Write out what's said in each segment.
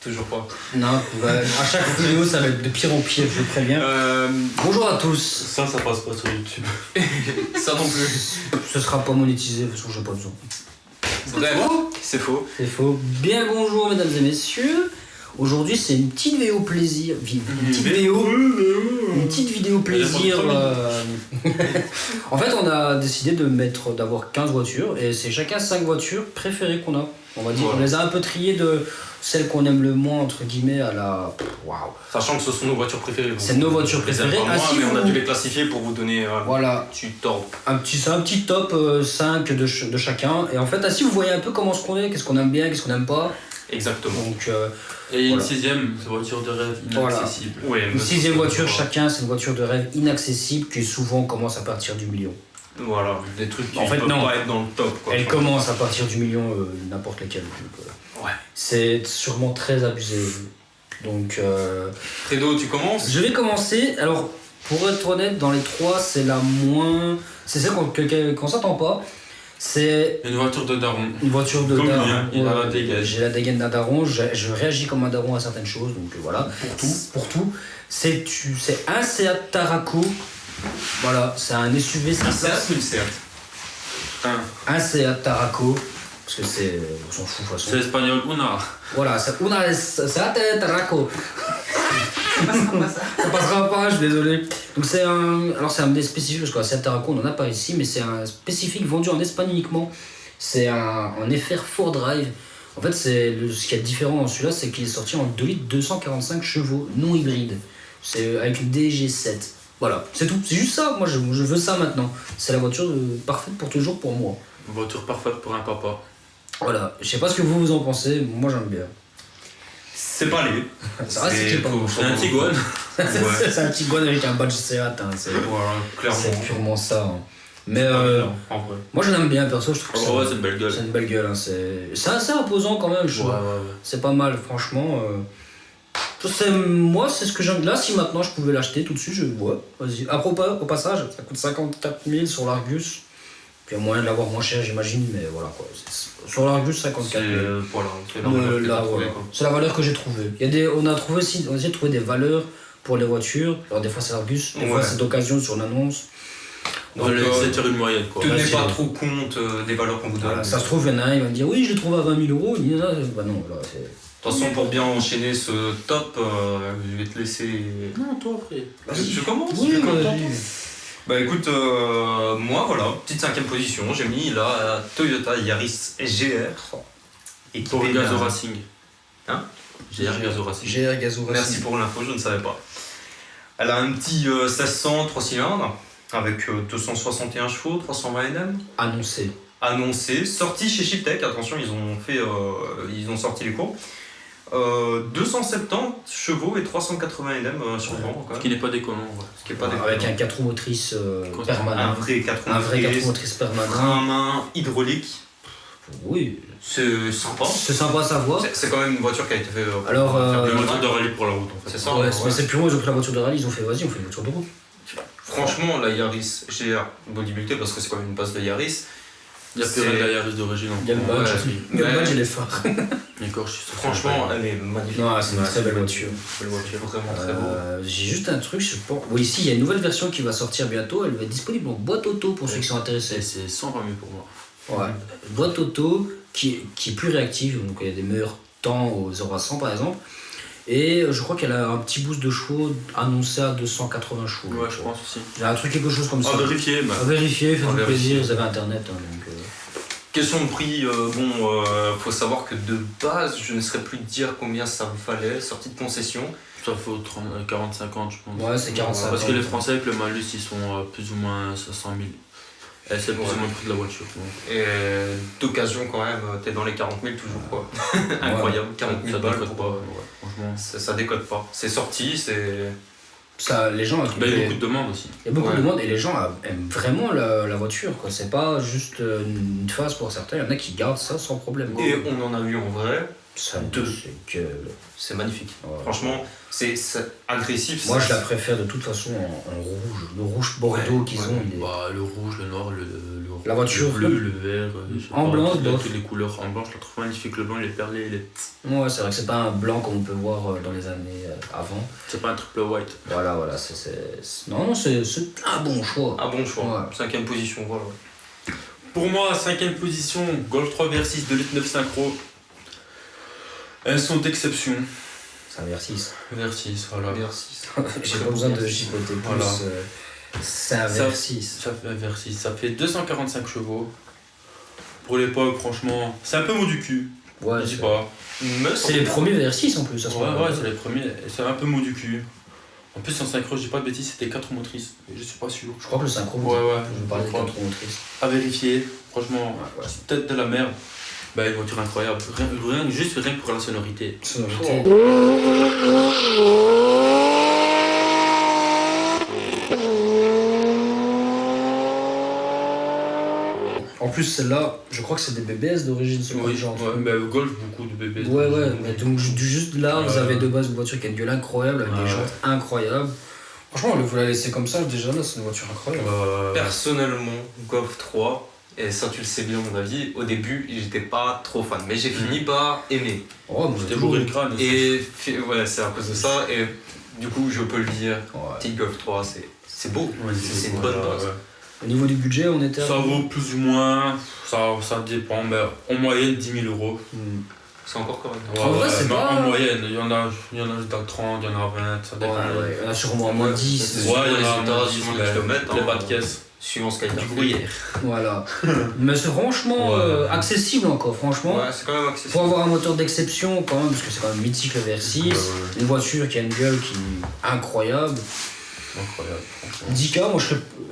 Toujours pas. Non, à chaque vidéo, ça va être de pire en pire, je vous préviens. Bonjour à tous. Ça passe pas sur YouTube. Ça non plus. Ce sera pas monétisé, parce que j'ai pas besoin. Bref, c'est faux. C'est faux. Bien bonjour, mesdames et messieurs. Aujourd'hui, c'est une petite vidéo plaisir. Une petite vidéo plaisir. En fait, on a décidé d'avoir 15 voitures et c'est chacun 5 voitures préférées qu'on a. On va dire, on les a un peu triées de celles qu'on aime le moins, entre guillemets, à la. Waouh! Sachant que ce sont nos voitures préférées. C'est nos voitures préférées. Mais on a dû les classifier pour vous donner voilà. C'est un petit top 5 de chacun. Et en fait, ainsi vous voyez un peu comment ce qu'on est, qu'est-ce qu'on aime bien, qu'est-ce qu'on n'aime pas. Exactement. Donc, et une sixième, c'est voiture de rêve inaccessible. Voilà. Une sixième voiture chacun, c'est une voiture de rêve inaccessible qui souvent commence à partir du million. Voilà, des trucs qui en fait, peuvent pas être dans le top. Quoi. Elle commence à partir du million, n'importe lesquelles. Ouais. C'est sûrement très abusé. Donc. Fredo, tu commences? Je vais commencer. Alors, pour être honnête, dans les trois, c'est la moins. C'est celle qu'on s'attend pas. C'est une voiture de daron. Une voiture de daron. Il a la dégaine. J'ai la dégaine d'un daron. Je réagis comme un daron à certaines choses. Donc voilà. Pour tout. C'est un Seat Tarraco. Voilà, c'est un SUV. Un Seat ou une Seat? Un Seat Tarraco. Parce que c'est. On s'en fout de toute façon. C'est espagnol, Una. Voilà, c'est Seat Tarraco. Ça passera pas, je suis désolé. Donc c'est un. Alors c'est un des spécifiques, parce que la Seat Tarraco on en a pas ici, mais c'est un spécifique vendu en Espagne uniquement. C'est un FR 4 Drive. En fait, ce qui est différent dans celui-là, c'est qu'il est sorti en 2 litres 245 chevaux, non hybride. C'est avec une DG7. Voilà, c'est tout. C'est juste ça. Moi, je veux ça maintenant. C'est la voiture parfaite pour toujours pour moi. Une voiture parfaite pour un papa. Voilà. Je sais pas ce que vous en pensez. Moi, j'aime bien. C'est pas laid. C'est un Tiguan. C'est un Tiguan avec un badge Seat. Hein. Voilà, clairement. C'est purement ça. Hein. Mais en vrai. moi, je l'aime bien perso. Je trouve que c'est une belle gueule. C'est une belle gueule. Hein. C'est assez imposant quand même. Ouais. C'est pas mal, franchement. Moi, c'est ce que j'aime. Là, si maintenant je pouvais l'acheter tout de suite, vas-y. Au passage, ça coûte 54 000 sur l'Argus. Puis il y a moyen de l'avoir moins cher, j'imagine, mais voilà quoi. Sur l'Argus, 54 000. C'est la valeur que j'ai trouvée. On a essayé de trouver des valeurs pour les voitures. Alors, des fois, c'est l'Argus, des fois, c'est d'occasion sur l'annonce. Donc, c'est une moyenne quoi. Tenez pas trop compte des valeurs qu'on vous donne. Voilà, ça se trouve, il y en a un, il va me dire oui, je l'ai trouvé à 20 000 €. Il dit, bah non, là, c'est. De toute façon, pour bien enchaîner ce top, je vais te laisser. Non, toi, frère. Je commence. Oui, bah écoute, moi voilà, petite 5ème position, j'ai mis la Toyota Yaris GR. Pour Gazo Racing. Hein? GR Gazo Racing. GR Gazo Racing. Merci pour l'info, je ne savais pas. Elle a un petit 1600 3 cylindres avec 261 chevaux, 320 Nm. Annoncé, sorti chez Chiptech, attention, ils ont sorti les cours. 270 chevaux et 380 Nm sur le vent. Ce qui n'est pas déconnant. Avec un 4 roues motrices permanent. Un vrai 4 roues motrices permanent. Frein à main hydraulique. Oui. C'est sympa. C'est sympa à savoir. C'est quand même une voiture qui a été faite pour une voiture de rallye pour la route en fait. C'est ça. Ouais. Mais c'est plus moi, ils ont pris la voiture de rallye, ils ont fait vas-y, on fait une voiture de route. Franchement, la Yaris GR bodybuildée, parce que c'est quand même une base de Yaris. Il y a plus rien de la Yaris d'origine. Il y a le badge, le badge et les phares. Franchement, elle est magnifique. Non, c'est une très belle voiture. Vraiment très beau. J'ai juste un truc, je pense. Oui, ici, il y a une nouvelle version qui va sortir bientôt. Elle va être disponible en boîte auto pour ceux qui sont intéressés. C'est 120 000 pour moi. Ouais. Boîte auto qui est plus réactive, donc il y a des meilleurs temps au 0 à 100 par exemple. Et je crois qu'elle a un petit boost de chevaux annoncé à 280 chevaux. Ouais, je pense aussi. J'ai un truc, quelque chose comme ça. À vérifier. À vérifier, faites-vous plaisir, vous avez internet. Hein, donc, Question de prix, faut savoir que de base, je ne saurais plus dire combien ça me fallait, sortie de concession. Ça faut 40-50 je pense. Ouais, c'est 45. Parce que les Français avec le malus, ils sont plus ou moins 500 000. Et c'est plus ou moins le prix de la voiture. Et d'occasion quand même, t'es dans les 40 000 toujours quoi. Incroyable, 40 000 balles. Ça décode pas, franchement. Ça décode pas. C'est sorti, c'est... Ça, les gens, il y a beaucoup de demandes aussi. Il y a beaucoup de demandes et les gens aiment vraiment la voiture, quoi. C'est pas juste une phase pour certains, il y en a qui gardent ça sans problème. Et on en a eu en vrai, Ça, c'est magnifique. Ouais. Franchement, c'est agressif. Moi, je la préfère de toute façon en rouge. Le rouge bordeaux qu'ils ont. Le rouge, le noir, la voiture, le bleu, le vert. En blanc, toutes les couleurs. En blanc, je la trouve magnifique. Le blanc, il est perlé. Ouais, c'est vrai que c'est pas un blanc comme on peut voir dans les années avant. C'est pas un triple white. Voilà, Non, c'est un bon choix. Un bon choix. Ouais. 5ème position, voilà. Pour moi, 5ème position, Golf 3 VR6 2 litres 9 synchro. Elles sont d'exception. C'est un VR6. VR6, voilà. VR6. J'ai pas besoin de chipoter plus. Voilà. C'est un VR6. Ça fait 245 chevaux. Pour l'époque, franchement, c'est un peu mou du cul. Ouais, je dis pas. C'est les premiers VR6 en plus, ça se Ouais, c'est les premiers. C'est un peu mou du cul. En plus, en synchro, je dis pas de bêtises, c'était 4 motrices. Mais je suis pas sûr. Je crois que le synchro, je parlais des 4 motrices. À vérifier, franchement, c'est peut-être de la merde. Bah, une voiture incroyable. Juste rien que pour la sonorité. En plus, celle-là, je crois que c'est des BBS d'origine, oui, genre. Ouais, mais Golf, beaucoup de BBS. Ouais, mais donc juste là, vous avez de base une voiture qui a une gueule incroyable, avec des jantes incroyables. Franchement, vous la laissez comme ça, déjà là, c'est une voiture incroyable. Personnellement, Golf 3, et ça tu le sais bien, mon avis, au début, j'étais pas trop fan, mais j'ai fini par aimer. Oh, moi j'étais bourré le crâne. Et ouais, c'est à cause de ça, et du coup, je peux le dire, petit Golf 3, c'est beau, c'est une bonne base. Au niveau du budget, on était. Ça vaut plus ou moins, ça dépend, mais en moyenne 10 000 €. C'est encore correct. En vrai, c'est pas. En moyenne, il y en a dans 30, il y en a 20, ça dépend. Ouais, il y en a sûrement à moins 10. Ouais, il y en a moins 10, suivant les kilomètres. Les bas de caisse. Suivant ce qu'il y a du gruyère. Voilà. Mais c'est franchement accessible encore, franchement. Ouais, c'est quand même accessible. Faut avoir un moteur d'exception quand même, parce que c'est quand même mythique le VR6. Une voiture qui a une gueule qui est incroyable. Incroyable, franchement. 10K, moi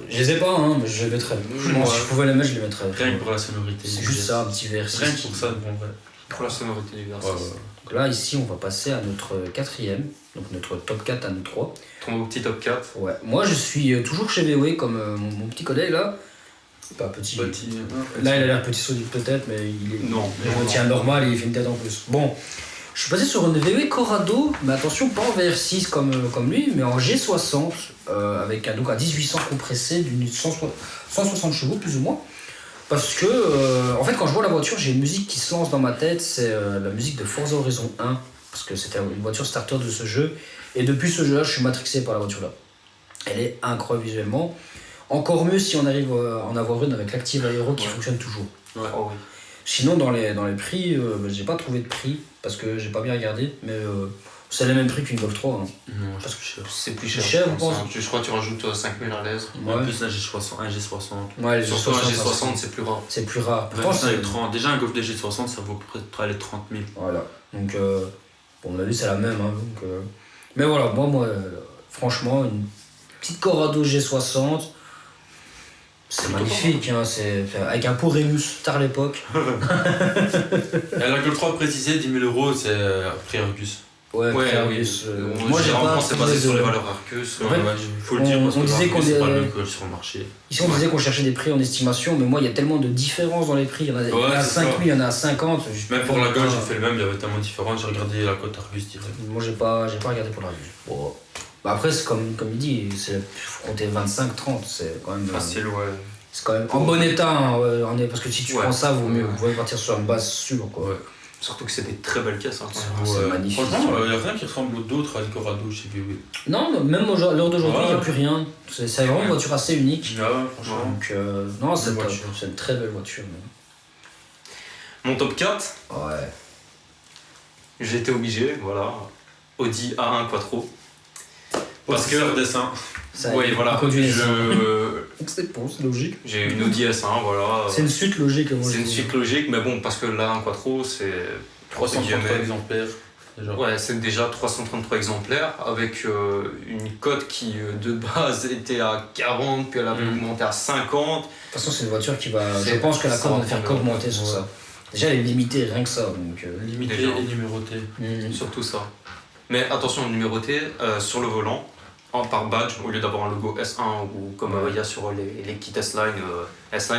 je les ai pas, hein, mais je les mettrais. Si je pouvais les mettre, je les mettrais. Rien que pour la sonorité. C'est juste ça, un petit VR6. Rien que pour ça, bon, vrai. Pour la sonorité du VR6. Donc là, ici, on va passer à notre 4ème, donc notre top 4 à nous 3. Ton petit top 4. Ouais. Moi, je suis toujours chez VW, comme mon petit collègue là. Pas petit. Là, il a l'air petit solide peut-être, mais il est. Non. Il tient normal et il fait une tête en plus. Bon. Je suis passé sur une VW Corrado, mais attention, pas en VR6 comme lui, mais en G60, avec un 1800 compressé d'une 160 chevaux plus ou moins. Parce que, en fait, quand je vois la voiture, j'ai une musique qui se lance dans ma tête, c'est la musique de Forza Horizon 1, parce que c'était une voiture starter de ce jeu. Et depuis ce jeu-là, je suis matrixé par la voiture-là. Elle est incroyable visuellement. Encore mieux si on arrive à en avoir une avec l'Active Aero qui fonctionne toujours. Ouais. Oh, oui. Sinon, dans les prix, j'ai pas trouvé de prix, parce que j'ai pas bien regardé, mais c'est le même prix qu'une Golf 3. Hein. Non, parce que cher. C'est plus cher. Je pense. Je crois que tu rajoutes 5000 à l'aise. Ouais. En plus, un G60. Ouais, les surtout un G60, c'est plus rare. C'est plus rare. Déjà, un Golf de G60, ça vaut près les 30 000. Voilà. Donc, on a vu, c'est la même. Hein, donc, mais voilà, moi franchement, une petite Corrado G60. C'est magnifique, hein, c'est avec un pot Rémus, tard l'époque. La Golf 3 précisé, 10 000 €, c'est prix Argus. Ouais, Argus. Moi, j'ai pas c'est basé sur les valeurs Argus. En fait, faut le dire parce que disait qu'on c'est pas le même que sur le marché. Ici, on disait qu'on cherchait des prix en estimation, mais moi, il y a tellement de différences dans les prix. Il y en a à 5 000, il y en a à 50. Même pour la Golf, j'ai fait le même, il y avait tellement de différences. J'ai regardé la cote Argus direct. Moi, j'ai pas regardé pour l'Argus. Bon. Bah après, c'est comme il dit, il faut compter 25-30. C'est quand même. Facile, ouais. C'est quand même en bon état, hein, parce que si tu prends ça, vous pouvez partir sur une base sûre, quoi. Ouais. Surtout que c'est des très belles caisses. Hein. C'est magnifique. Franchement, il n'y a rien qui ressemble d'autre à une Corrado chez VW. Non, même à l'heure d'aujourd'hui, il n'y a plus rien. C'est vraiment une voiture assez unique. Ouais, franchement. Donc, non, c'est une très belle voiture. Mon top 4 Ouais. J'ai été obligé, voilà. Audi A1 Quattro. Parce que dessin. Oui, voilà. C'est bon, c'est logique. J'ai une Audi S1, voilà. C'est une suite logique. C'est une suite logique, mais bon, parce que là, un Quattro, c'est 333 exemplaires. Déjà. Ouais, c'est déjà 333 exemplaires, avec une cote qui, de base, était à 40, puis elle avait augmenté à 50. De toute façon, c'est une voiture qui va... Je pense que la cote va faire qu'augmenter sur ça. Déjà, elle est limitée, rien que ça. Donc, limitée et numérotée. Surtout ça. Mais attention, numérotée sur le volant. Par badge, au lieu d'avoir un logo S1 ou comme il y a sur les kits S-Line,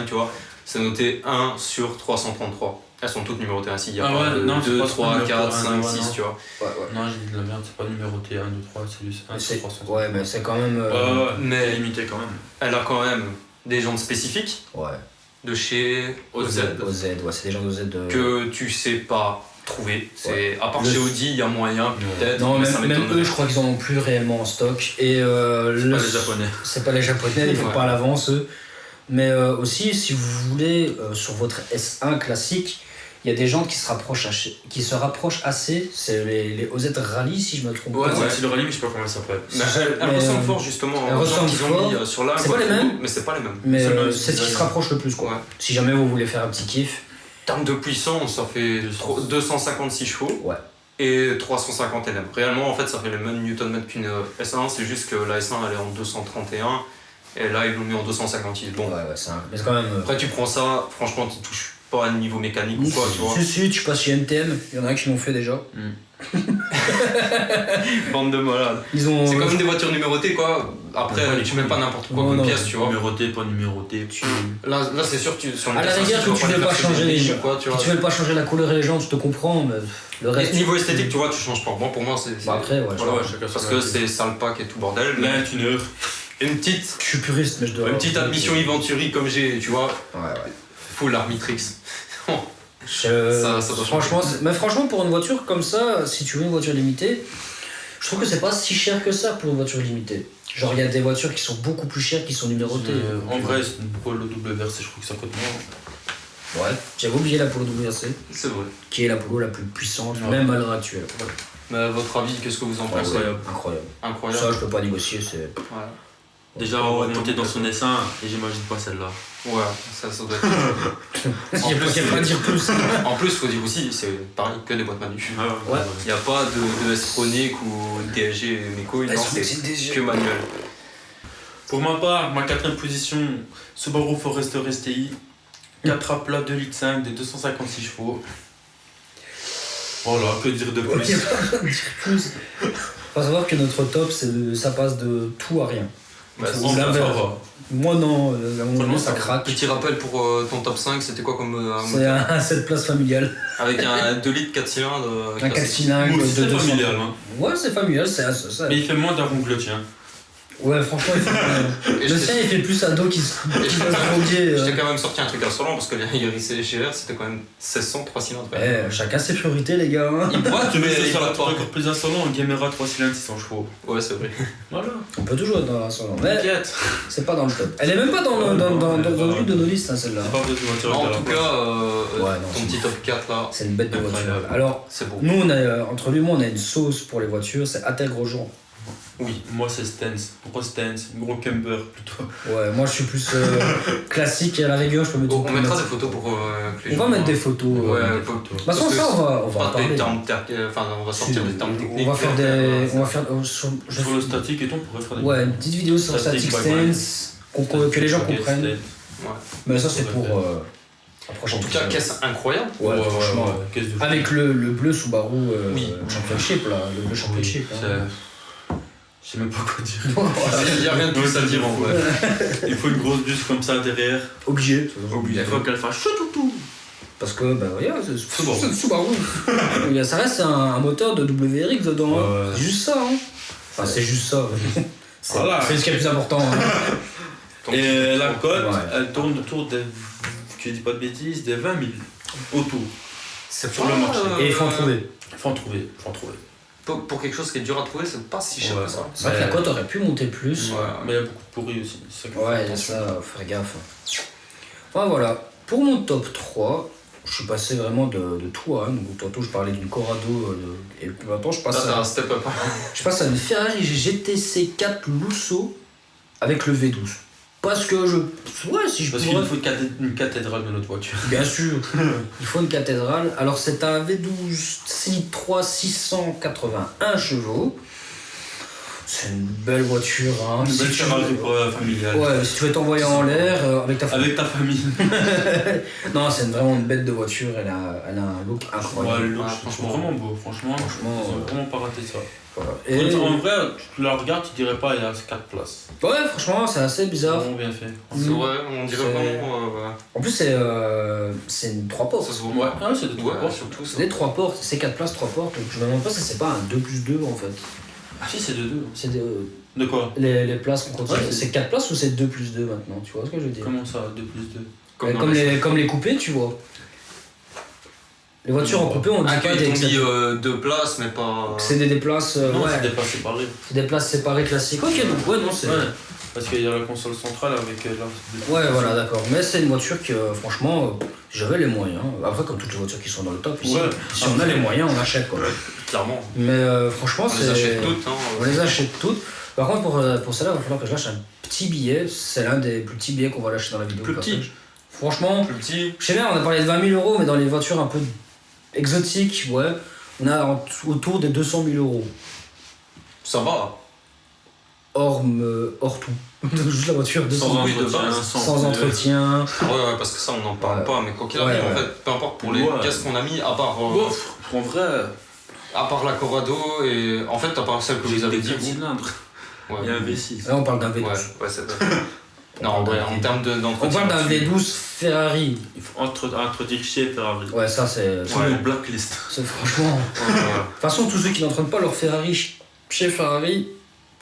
tu vois, c'est noté 1 sur 333. Elles sont toutes numérotées ainsi. Il y a Ah pas ouais, non, 2, c'est pas 3, 4, 5, 6, non. tu vois. Ouais. Non, j'ai dit de la merde, c'est pas numéroté 1, 2, 3, c'est juste 1, 2, 3, 5. Ouais, mais c'est quand même. mais limité quand même. Elle a quand même des jantes spécifiques. Ouais. De chez OZ. OZ, ouais, c'est des gens d'OZ. Que tu sais pas trouver. Ouais. À part chez Audi, il y a moyen peut-être. Non, mais ça même m'étonne. eux, je crois qu'ils en ont plus réellement en stock. Et C'est pas les Japonais. C'est pas les Japonais, ils font pas à l'avance eux. Mais aussi, si vous voulez, sur votre S1 classique, il y a des gens qui se rapprochent assez. C'est les OZ Rally, si je me trompe Ouais, pas. c'est le rallye, mais je sais pas comment ça s'appelle. Elle ressemble fort justement aux gens qu'ils ont mis sur là. C'est pas les mêmes. Mais c'est pas les mêmes. Mais c'est ce qui se rapproche le plus, quoi. Ouais. Si jamais vous voulez faire un petit kiff. En termes de puissance, ça fait 256 chevaux. Ouais. Et 350 Nm. Réellement, en fait, ça fait le même Nm qu'une S1, c'est juste que la S1 elle est en 231 et là ils l'ont mis en 256. Bon. Ouais, mais c'est quand même. Après, tu prends ça, franchement, tu touches pas à un niveau mécanique ou quoi, tu vois. Si, tu passes chez NTM, il y en a qui l'ont fait déjà. Bande de malades. C'est comme des voitures numérotées, quoi. Après, tu mets pas n'importe quoi comme pièce, tu vois. Numéroté, pas numéroté. Là c'est sûr que sur à la rigueur, que tu veux pas changer les gens. Tu veux pas changer la couleur et les gens, je te comprends, mais le reste. Niveau esthétique, tu vois, tu changes pas. Moi, pour moi, c'est. Bah après, ouais. Voilà, parce que c'est sale pack et tout bordel. Là, une heure. Une petite. Je suis puriste, mais je dois. Une petite admission Eventuri comme j'ai, tu vois. Ouais. Full Armitrix. Franchement, pour une voiture comme ça, si tu veux une voiture limitée, je trouve que c'est pas si cher que ça pour une voiture limitée. Genre, il y a des voitures qui sont beaucoup plus chères qui sont numérotées. En vrai, c'est une Polo WRC, je crois que ça coûte moins. Ouais, j'avais oublié la Polo WRC. C'est vrai. Qui est la Polo la plus puissante, même à l'heure actuelle. Ouais. Mais à votre avis, qu'est-ce que vous en pensez? Incroyable. Ça, je peux pas négocier, c'est. Voilà. Déjà, on va remonter dans son S1 et j'imagine pas celle-là. Ouais, ça doit être. En plus, pas dire plus. En plus, faut dire aussi, c'est pareil, que des boîtes manuelles. Ouais. Il n'y a pas de S-Tronic ou DSG Meco, non, c'est que manuel. Pour ma part, ma 4ème position, Subaru Forester STI, 4 à plat 2,5 litres de 256 chevaux. Voilà, que dire de plus. Faut savoir que notre top, ça passe de tout à rien. Bah, moi non, ça craque. Petit rappel pour ton top 5, c'était quoi comme c'est un 7 places familial. Avec un 2 litres 4 cylindres. Un 4 cylindres de 200. Familial, hein. Ouais, c'est familial, c'est ça. Mais il fait moins d'un rongle, tiens. Ouais, franchement, le sien il fait plus ado qui se droguer. J'étais quand même sorti un truc insolent parce que les RIC GR c'était quand même 1600 3 cylindres. Chacun ses priorités, les gars. Il boit, tu mets sur la truc encore plus insolent, un Gamera 3 cylindres 600 chevaux. Ouais, c'est vrai. Voilà. On peut toujours être dans l'insolent, mais c'est pas dans le top. Elle est même pas dans le truc de nos listes, hein, celle-là. En tout cas, ton petit top 4 là. C'est une bête de voiture. Alors, c'est beau. Nous, entre lui et moi, on a une sauce pour les voitures, c'est Attègre aux gens. Oui, moi c'est Stance, gros Stance, gros camper plutôt. Ouais, moi je suis plus classique et à la rigueur je peux mettre. On mettra des photos pour que les gens. On va mettre des photos. Ouais, bah sans ça on va parler. On va sortir des termes techniques. On va faire des. Sur le statique et tout, on pourrait faire des. Ouais, une petite vidéo sur Static Stance, que les gens comprennent. Ouais. Mais ça c'est pour. En tout cas, caisse incroyable. Ouais, franchement. Avec le bleu Subaru Championship là, le bleu Championship. Je sais même pas quoi dire. Il n'y a rien de plus à dire en vrai. Il faut une grosse buse comme ça derrière. Obligé. Il faut qu'elle fasse choutou. Parce que, bah regarde, c'est Subaru. Ça reste un moteur de WRX dedans. Hein. C'est juste ça. Hein. Enfin, c'est juste ça. C'est ce qui est le plus important. Hein. Et la cote, elle tourne autour des. Je dis pas de bêtises, des 20 000 autour. C'est sur le marché. Et il faut en trouver. Pour quelque chose qui est dur à trouver, c'est pas si cher que ça. C'est vrai que la cote aurait pu monter plus. Ouais. Mais il y a beaucoup de pourris aussi. Ouais, il y a ça, faut faire gaffe. Enfin voilà, pour mon top 3, je suis passé vraiment de tout à rien. Donc tantôt je parlais d'une Corrado et maintenant je passe à. Step up. Je passe à une Ferrari GTC 4 Lusso avec le V12. Parce que si je Parce qu'il faut une cathédrale de notre voiture. Bien sûr, il faut une cathédrale. Alors c'est un V12 6.3 681 chevaux. C'est une belle voiture. Hein. Une belle Ferrari familiale. Ouais, si tu veux t'envoyer en l'air avec ta famille. Avec ta famille. Non, c'est vraiment une bête de voiture. Elle a un look incroyable. Ouais, le look, franchement, vraiment beau. Franchement, ils ont vraiment pas raté ça. Voilà. Et en vrai, tu la regardes, tu dirais pas, il y a 4 places. Ouais, franchement, c'est assez bizarre. Vraiment bien fait. C'est vrai, on dirait vraiment. En plus, c'est une 3 portes. Ça se voit. Ouais, c'est de 3 portes. Surtout ça. C'est des 3 portes, c'est 4 places, 3 portes. Donc je me demande pas si c'est pas un 2+2 en fait. Ah si, c'est de 2. C'est de quoi les places qu'on continue. Ouais, c'est 4 places ou c'est 2+2 maintenant, tu vois ce que je veux dire? Comment ça, 2 plus 2 comme les coupés, tu vois. Les voitures en coupé, on dit pas des. Ils ont mis 2 places, mais pas. C'est des places. Non, ouais. c'est des places séparées. C'est des places séparées classiques. Ok, donc ouais, non, c'est. Ouais, parce qu'il y a la console centrale avec Ouais, voilà, d'accord. Mais c'est une voiture qui, franchement, j'avais les moyens. Après, comme toutes les voitures qui sont dans le top, ici, si on a les moyens, on achète quoi. Clairement. Mais franchement, on les achète toutes. Hein, on les achète toutes. Par contre, pour celle-là, il va falloir que je lâche un petit billet. C'est l'un des plus petits billets qu'on va lâcher dans la vidéo. Plus petit. Franchement, plus petit. Je sais bien, on a parlé de 20 000 €, mais dans les voitures un peu exotiques, ouais, on a autour des 200 000 €. Ça va. Hors tout. Juste la voiture, 200 000 €. Sans entretien. Ouais, parce que ça, on n'en parle pas, mais quoi qu'il arrive, en fait, peu importe pour les pièces qu'on a mis, à part. En vrai. À part la Corrado et. En fait, à part celle que vous avez dit. Ouais. Il y a un V6. Là, on parle d'un V12. Ouais, c'est vrai. Non, en vrai, en termes d'entretien. On parle d'un V12 Ferrari. Entre dire chez Ferrari. Ouais, ça c'est. Sur le blacklist. C'est franchement. De toute façon, tous ceux qui n'entraînent pas leur Ferrari chez Ferrari.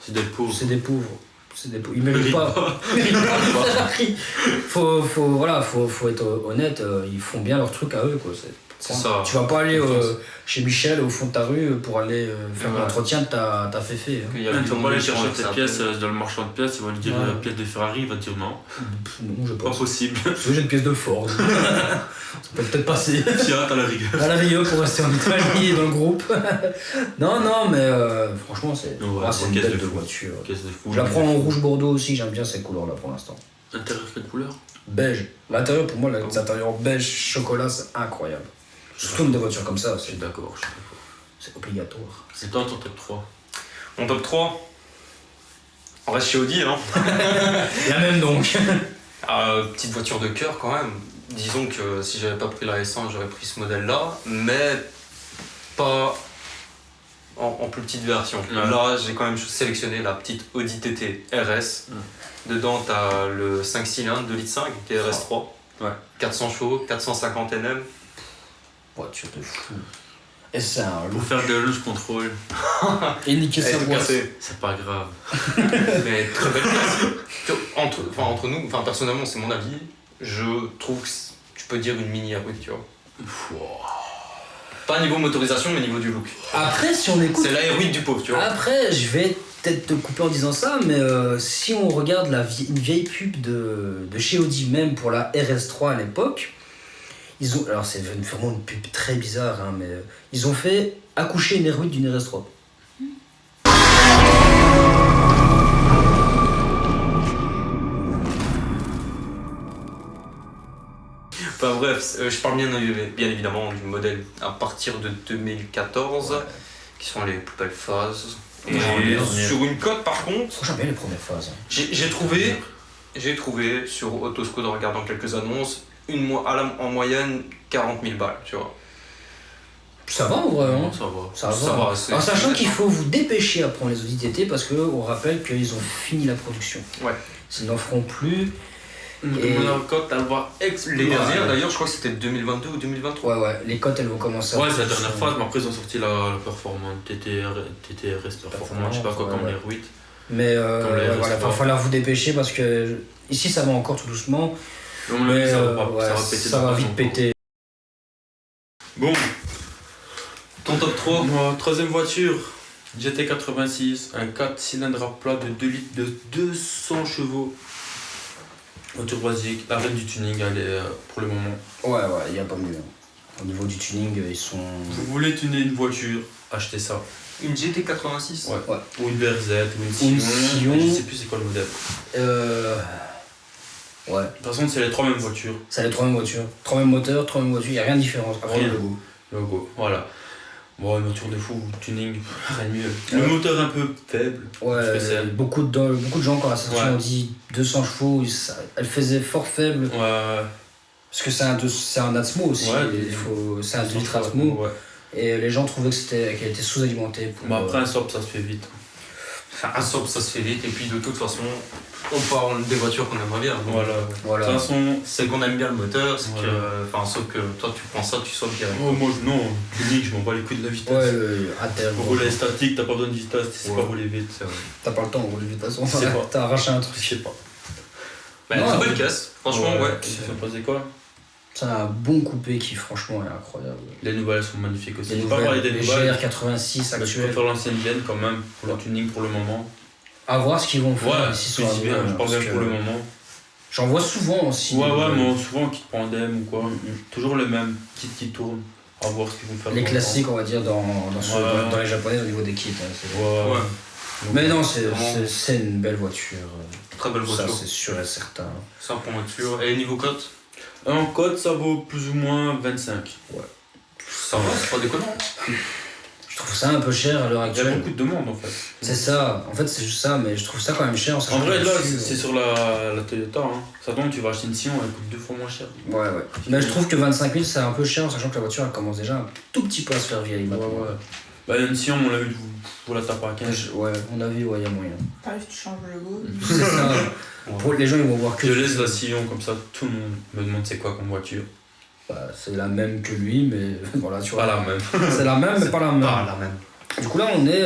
C'est des pauvres. C'est des pauvres. Ils méritent pas. Ils méritent pas le Ferrari. Faut être honnête, ils font bien leur truc à eux, quoi. C'est ça. Tu vas pas aller chez Michel au fond de ta rue pour aller faire l'entretien de ta féfé. Tu vas pas aller chercher tes pièces dans le marchand de pièces, il va lui dire la pièce de Ferrari, il va te dire non. Non, je pas possible. Parce que j'ai une pièce de Ford. Ça peut peut-être passer. Pirate à la rigueur. À la rigueur pour rester en Italie et dans le groupe. Non, mais franchement, c'est une belle de voiture. Je la prends en rouge bordeaux aussi, j'aime bien ces couleurs-là pour l'instant. L'intérieur, quelle couleur? Beige. L'intérieur, pour moi, l'intérieur beige chocolat, c'est incroyable. Surtout une des voitures comme ça. Je suis d'accord. C'est obligatoire. C'est toi ton top 3? Mon top 3 on reste chez Audi, hein. La même donc. Petite voiture de cœur quand même. Disons que si j'avais pas pris la S1, j'aurais pris ce modèle-là, mais pas en plus petite version. Ouais. Là, j'ai quand même sélectionné la petite Audi TT RS. Dedans, t'as le 5 cylindres 2,5 litres qui est RS3. Ouais. 400 chevaux, 450 Nm. Voiture de fou. Et c'est un pour faire de luge contrôle. Et niquer sa boîte. C'est pas grave. Mais très belle pièce. Entre nous, personnellement, c'est mon avis. Je trouve que tu peux dire une mini R8, tu vois. Pas niveau motorisation, mais niveau du look. Après, si on écoute. C'est la R8 du pauvre, tu vois. Après, je vais peut-être te couper en disant ça, mais si on regarde une vieille pub de chez Audi, même pour la RS3 à l'époque. Alors c'est vraiment une pub très bizarre, hein, mais ils ont fait accoucher une R8 d'une RS3. Enfin bref, je parle bien évidemment du modèle à partir de 2014, qui sont les plus belles phases. Et sur une cote par contre... J'aime bien les premières phases. J'ai trouvé sur Autoscode en regardant quelques annonces, en moyenne 40 000 balles, tu vois. Ça va en vrai, hein. Ça va. Alors sachant qu'il faut vous dépêcher à prendre les Audi TT parce qu'on rappelle qu'ils ont fini la production. Ouais. Ils n'en feront plus. Et la cote, elle va exploser. Les dernières d'ailleurs, je crois que c'était 2022 ou 2023. Ouais, les cotes elles vont commencer à... Ouais, c'est la dernière phase, mais après ils ont sorti la performance, TTRS performance, je sais pas quoi, comme les R8. Mais voilà, il va falloir vous dépêcher parce que ici ça va encore tout doucement. Mais ça va vite péter. Bon, ton top 3. Moi, troisième voiture, GT86, un 4 cylindres à plat de 2 litres de 200 chevaux. Voiture basique, la reine du tuning, elle est pour le moment. Ouais, il n'y a pas mieux. Au niveau du tuning, ils sont... Vous voulez tuner une voiture, achetez ça. Une GT86 ouais. Ou une BRZ, ou une Sillon. Je sais plus c'est quoi le modèle. Ouais. De toute façon, c'est les 3 mêmes voitures. C'est les 3 mêmes voitures. 3 mêmes moteurs, 3 mêmes voitures, il n'y a rien de différent. Après le logo. Logo, voilà. Bon, une voiture de fou, tuning, rien de mieux. Le moteur un peu faible. Ouais, beaucoup de gens, quand la sortie, ont dit 200 chevaux, elle faisait fort faible. Ouais. Parce que c'est un Atmo aussi, c'est un 2 litres Atmo. Ouais. Et les gens trouvaient qu'elle était sous-alimentée. Après, un SOP, ça se fait vite. Enfin, un SOP, ça se fait vite, et puis de toute façon, on parle des voitures qu'on aimerait bien. Donc, voilà. De toute façon, c'est qu'on aime bien le moteur, c'est sauf que toi tu prends ça, tu sautes direct. Oh, moi non, tuning, je m'en bats les couilles de la vitesse. Ouais, à terme. Pour rouler statique, t'as pas besoin de vitesse, tu sais pas rouler vite. T'as pas le temps de rouler vite, de toute façon. Je sais pas. T'as arraché un truc. Je sais pas. Très belle caisse, franchement, ouais. Ça fait passer quoi? C'est un bon coupé qui, franchement, est incroyable. Les nouvelles sont magnifiques aussi. Les GR86 actuelles. Je préfère l'ancienne Vienne quand même, pour le tuning pour le moment. À voir ce qu'ils vont faire ici sur bien, je pense bien pour le moment. J'en vois souvent aussi. Ouais, mais souvent kit Pandem ou quoi. Toujours le même kit qui tourne. À voir ce qu'ils vont faire. Les classiques, on va dire, dans les japonais au niveau des kits. Ouais. Mais non, c'est une belle voiture. Très belle voiture. Ça, c'est sûr et certain. C'est un point voiture. Et niveau cote? En cote, ça vaut plus ou moins 25. Ouais. Ça va, c'est pas déconnant. Je trouve ça un peu cher à l'heure actuelle. Il y a beaucoup de demandes en fait. C'est ça, en fait c'est juste ça, mais je trouve ça quand même cher. En vrai, là, c'est sur la Toyota. Hein. Ça tombe, tu vas acheter une Sion, elle coûte 2 fois moins cher. Ouais. Mais je trouve que 25 000 c'est un peu cher, en sachant que la voiture elle commence déjà un tout petit peu à se faire vieille. Ouais. Bah, une Sion, on l'a vu, vous la tapez à 15. Ouais, on a vu, il y a moyen. Pareil, tu changes le logo. C'est ça. Pour les gens, ils vont voir que. Je laisse la Sion comme ça, tout le monde me demande c'est quoi comme voiture. Bah, c'est la même que lui, mais voilà, tu vois. Pas la même. C'est la même, mais pas la même. Pas la même. Du coup, là, on est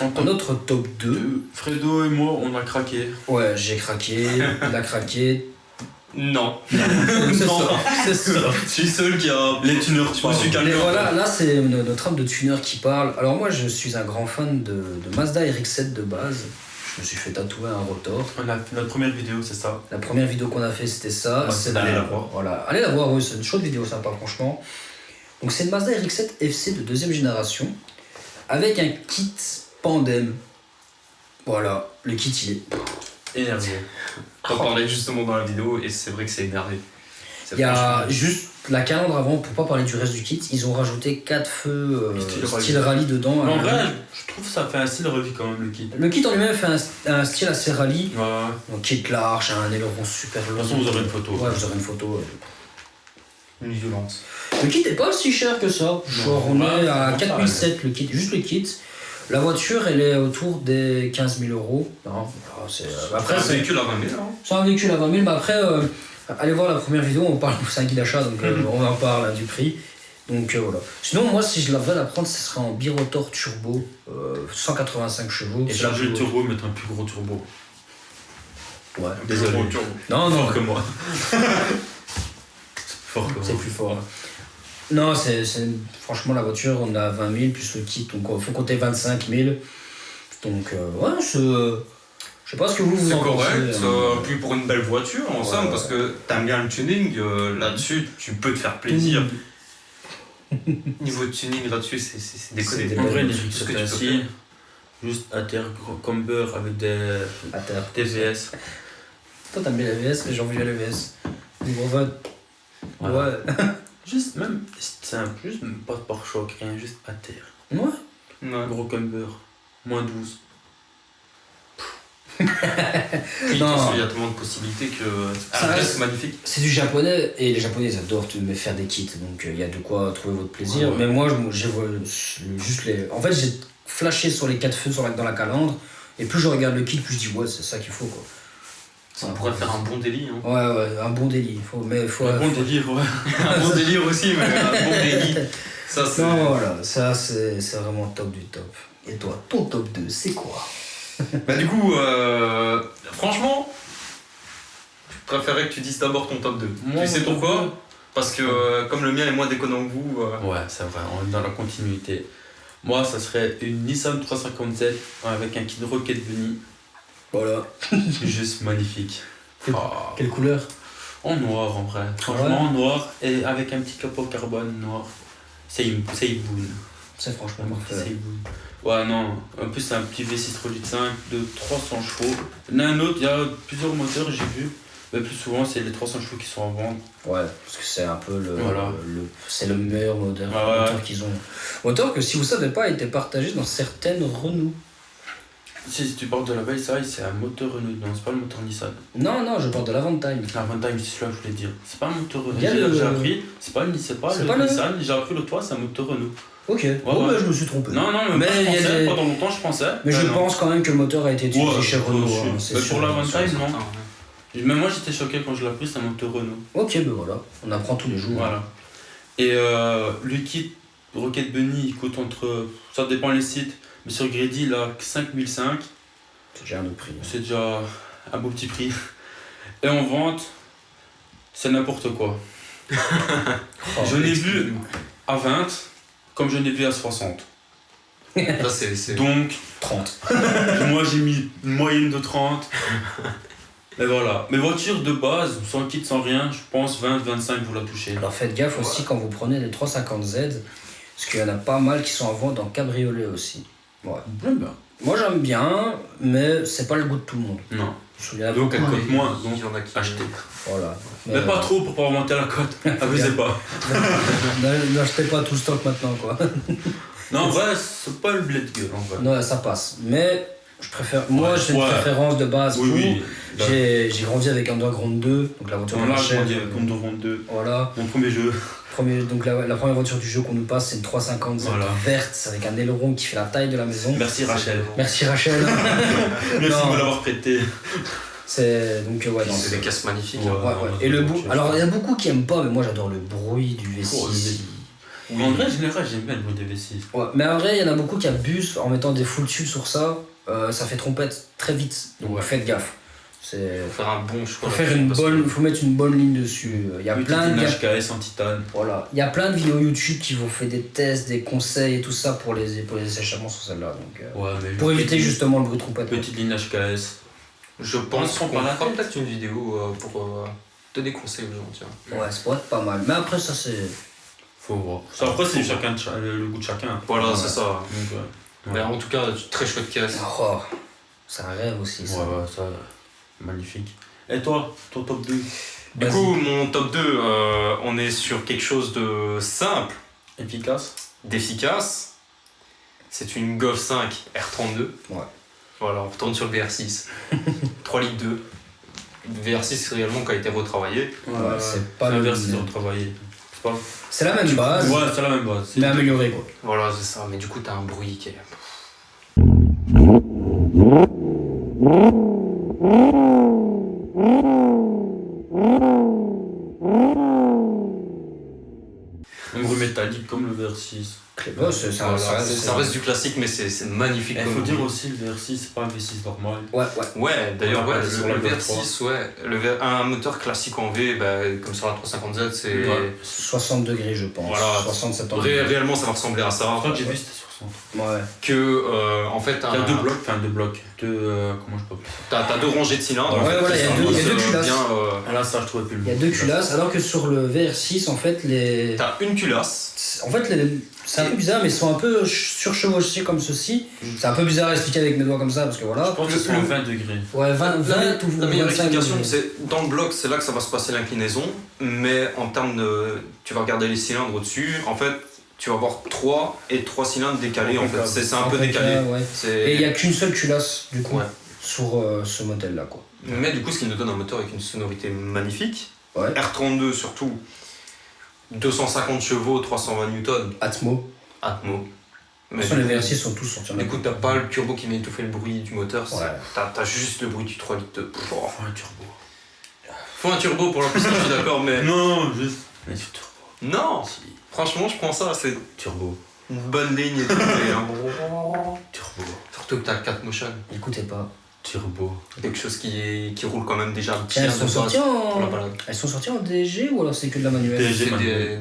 en notre top 2. Fredo et moi, on a craqué. Ouais, j'ai craqué, il a craqué. Non. C'est ça. Je suis seul qui a. Les tuneurs, je me suis calmé. Mais voilà, là, c'est notre âme de tuner qui parle. Alors, moi, je suis un grand fan de Mazda RX-7 de base. Je me suis fait tatouer un rotor. On a fait notre première vidéo, c'est ça. La première vidéo qu'on a fait, c'était ça. C'est d'aller la voir. Voilà, allez la voir, oui, c'est une chaude vidéo sympa, franchement. Donc, c'est une Mazda RX-7 FC de deuxième génération avec un kit Pandem. Voilà, le kit, il est énervé. On parlait justement dans la vidéo et c'est vrai que c'est énervé. Il y a juste la calandre avant, pour pas parler du reste du kit, ils ont rajouté 4 feux style rallye dedans. Mais en vrai, je trouve que ça fait un style rallye quand même le kit. Le kit en lui-même fait un style assez rallye. Ouais. Donc kit large, un aileron super long. De toute façon, vous aurez une photo. Ouais, vous aurez une photo. Une violence. Le kit est pas si cher que ça. Genre, on est à 4007 le kit, juste le kit. La voiture, elle est autour des 15 000 €. Non, c'est un véhicule à 20 000. C'est un véhicule à 20 000, mais après, allez voir la première vidéo, on parle, c'est un guide d'achat, donc on en parle du prix. Donc voilà. Sinon, moi, si je devais la prendre, ce serait en birotor turbo, 185 chevaux. Et charger le turbo, mettre un plus gros turbo. Ouais, désolé. Non. Fort que moi. C'est plus fort. Non, franchement, la voiture, on a 20 000 plus le kit, donc il faut compter 25 000. Donc, ouais, je sais pas ce que vous en pensez. C'est correct, puis pour une belle voiture, en somme, parce que t'aimes bien le tuning, là-dessus, tu peux te faire plaisir. Niveau de tuning, là-dessus, c'est déconné. En vrai, les trucs que tu assis, juste à terre, comme beurre, avec des VS. Toi, t'aimes bien les VS, mais j'ai envie de les VS. Niveau vote. Ouais. Juste, même, c'est un plus, pas de pare-choc, rien, juste à terre. Ouais. Gros comme beurre. Moins 12. Puis, il y a tellement de possibilités que ça reste magnifique. C'est du japonais, et les japonais ils adorent faire des kits, donc il y a de quoi trouver votre plaisir. Ouais. Mais moi, j'ai juste les. En fait, j'ai flashé sur les 4 feux dans la calandre, et plus je regarde le kit, plus je dis ouais, c'est ça qu'il faut quoi. On pourrait faire un bon délit. Hein. Ouais, un bon délit. Un bon délire, ouais. Un bon délire aussi, mais un bon délit. Ça, c'est... Non, voilà, ça c'est vraiment top du top. Et toi, ton top 2, c'est quoi? Bah du coup, franchement, je préférerais que tu dises d'abord ton top 2. Tu sais pourquoi? Parce que comme le mien est moins déconnant que vous... Ouais, c'est vrai, on est dans la continuité. Moi, ça serait une Nissan 350Z avec un kit Rocket Bunny. Voilà. Juste magnifique. Quelle couleur? En noir en vrai. Franchement, en noir et avec un petit capot carbone noir. C'est Iboun. C'est franchement parfait. C'est Iboun. Ouais, non. En plus, c'est un petit V6 3.5 de 300 chevaux. Il y en a un autre, il y a plusieurs moteurs, j'ai vu. Le plus souvent, c'est les 300 chevaux qui sont en vente. Ouais, parce que c'est un peu Voilà. c'est le meilleur moteur, moteur qu'ils ont. Moteur que, si vous savez pas, a été partagé dans certaines Renault. Si tu parles de la Bayside, c'est un moteur Renault, non, c'est pas le moteur Nissan. Non, je parle de l'Avantime. L'Avantime, c'est celui-là que je voulais dire. C'est pas un moteur Renault. Il y a J'ai appris, c'est pas le Nissan, j'ai appris l'autre fois, c'est un moteur Renault. Ok, bon, bah, je me suis trompé. Non, mais je pensais, pendant longtemps je pensais. Mais je pense quand même que le moteur a été utilisé chez Renault. C'est pour l'Avantime, non. Mais moi j'étais choqué quand je l'ai appris, c'est un moteur Renault. Ok, ben voilà, on apprend tous les jours. Voilà. Et le kit Rocket Bunny, il coûte entre. Ça dépend les sites, mais sur Grady il a 5005. C'est déjà un autre prix. C'est déjà un beau petit prix. Et en vente, c'est n'importe quoi. Je l'ai vu à 20, comme je l'ai vu à 60. Là, c'est... Donc, 30. moi j'ai mis une moyenne de 30. Et voilà. Mes voitures de base, sans kit, sans rien, je pense 20-25 vous la touchez. Alors faites gaffe aussi quand vous prenez les 350Z, parce qu'il y en a pas mal qui sont en vente en cabriolet aussi. Ouais. Moi j'aime bien, mais c'est pas le goût de tout le monde. Non. Donc elle coûte moins, il y en a qui acheter. Voilà. Mais pas trop pour pas remonter la cote. Abusez pas. N'achetez pas tout stock maintenant quoi. Non, en vrai, c'est pas le blé de gueule en vrai. Non, ça passe. Mais je préfère. Moi j'ai une préférence de base pour. J'ai grandi avec Underground 2, donc la voiture de la chaîne. J'ai grandi avec Underground 2. Voilà. Mon premier jeu. Donc la première voiture du jeu qu'on nous passe, c'est une 350 verte avec un aileron qui fait la taille de la maison. Merci Rachel. Merci Rachel. Merci de me l'avoir prêté. C'est donc ouais, c'est des caisses magnifiques. Et le bout. Alors il y a beaucoup qui aiment pas, mais moi j'adore le bruit du V6. Oui. En vrai, général, j'aime bien le bruit des V6. Ouais, mais en vrai, il y en a beaucoup qui abusent en mettant des full tubes sur ça. Ça fait trompette très vite. Donc faites gaffe. Faut faire un bon choix. Faut mettre une bonne ligne dessus. Il y a plein de HKS en titane. Voilà. Il y a plein de vidéos YouTube qui vont faire des tests, des conseils et tout ça pour les échappements sur celle-là. Donc, pour éviter justement le bruit de trompette. Petite ligne HKS. Je pense qu'on fera peut-être une vidéo pour te déconseiller aux gens, tiens. Ouais, ça pourrait être pas mal. Mais après, ça c'est. Faut voir. Ça, après, c'est le goût de chacun. Voilà, c'est ça. Donc, mais en tout cas, très chouette caisse. Oh, c'est un rêve aussi. Ça. Ouais, ça. Magnifique. Et toi, ton top 2? Du coup, mon top 2, on est sur quelque chose de simple, d'efficace. C'est une Golf 5 R32. Ouais. Voilà, on retourne sur le VR6. 3 litres 2. VR6 réellement qui a été retravaillé. Ouais, c'est pas le VR6 retravaillé. C'est la même base. Ouais, c'est la même base. Mais amélioré quoi. Voilà, c'est ça. Mais du coup, t'as un bruit qui est. Un bruit métallique comme le VR6. Ouais, ça reste du classique, mais c'est magnifique. Il faut dire aussi le VR6, c'est pas un V6 normal. Ouais, d'ailleurs, sur le VR6, un moteur classique en V, comme sur la 350Z, c'est. 60 degrés, je pense. Voilà. 60-70 degrés. Réellement, ça va ressembler à ça. Je crois que j'ai vu c'était 60. Ouais. Que, en fait, il y a deux blocs. Comment je peux. T'as deux rangées de cylindres. Ouais, voilà, il y a deux culasses. Là, ça, je trouvais plus le Il y a deux culasses, alors que sur le VR6, en fait, les. T'as une culasse. En fait, c'est un peu bizarre, mais ils sont un peu surchevauchés comme ceci. C'est un peu bizarre à expliquer avec mes doigts comme ça, parce que voilà. Je pense que c'est 20 degrés. Ouais, 20 ou la meilleure 25 explication, degrés. c'est dans le bloc, c'est là que ça va se passer l'inclinaison, mais en termes de. Tu vas regarder les cylindres au-dessus, en fait, tu vas avoir 3 cylindres décalés, en fait. C'est un peu décalé. Ouais. Et il n'y a qu'une seule culasse, du coup, sur ce modèle-là, quoi. Mais du coup, ce qui nous donne un moteur avec une sonorité magnifique. Ouais. R32 surtout. 250 chevaux, 320 newtons. Atmo. Mais les VR6 sont tous sortis. Du coup, t'as pas le turbo qui vient étouffer le bruit du moteur. Ouais. T'as juste le bruit du 3 litres 2. Faut un turbo. Faut un turbo pour la piste, je suis d'accord, mais. Non, juste. Mais du turbo. Non Franchement, je prends ça, c'est. Turbo. Une bonne ligne et tout. Turbo. Surtout que t'as 4 motion. Écoutez pas. Turbo. Quelque chose qui roule quand même déjà un petit Elles sont sorties pour la balade. Elles sont sorties en DG ou alors c'est que de la manuelle?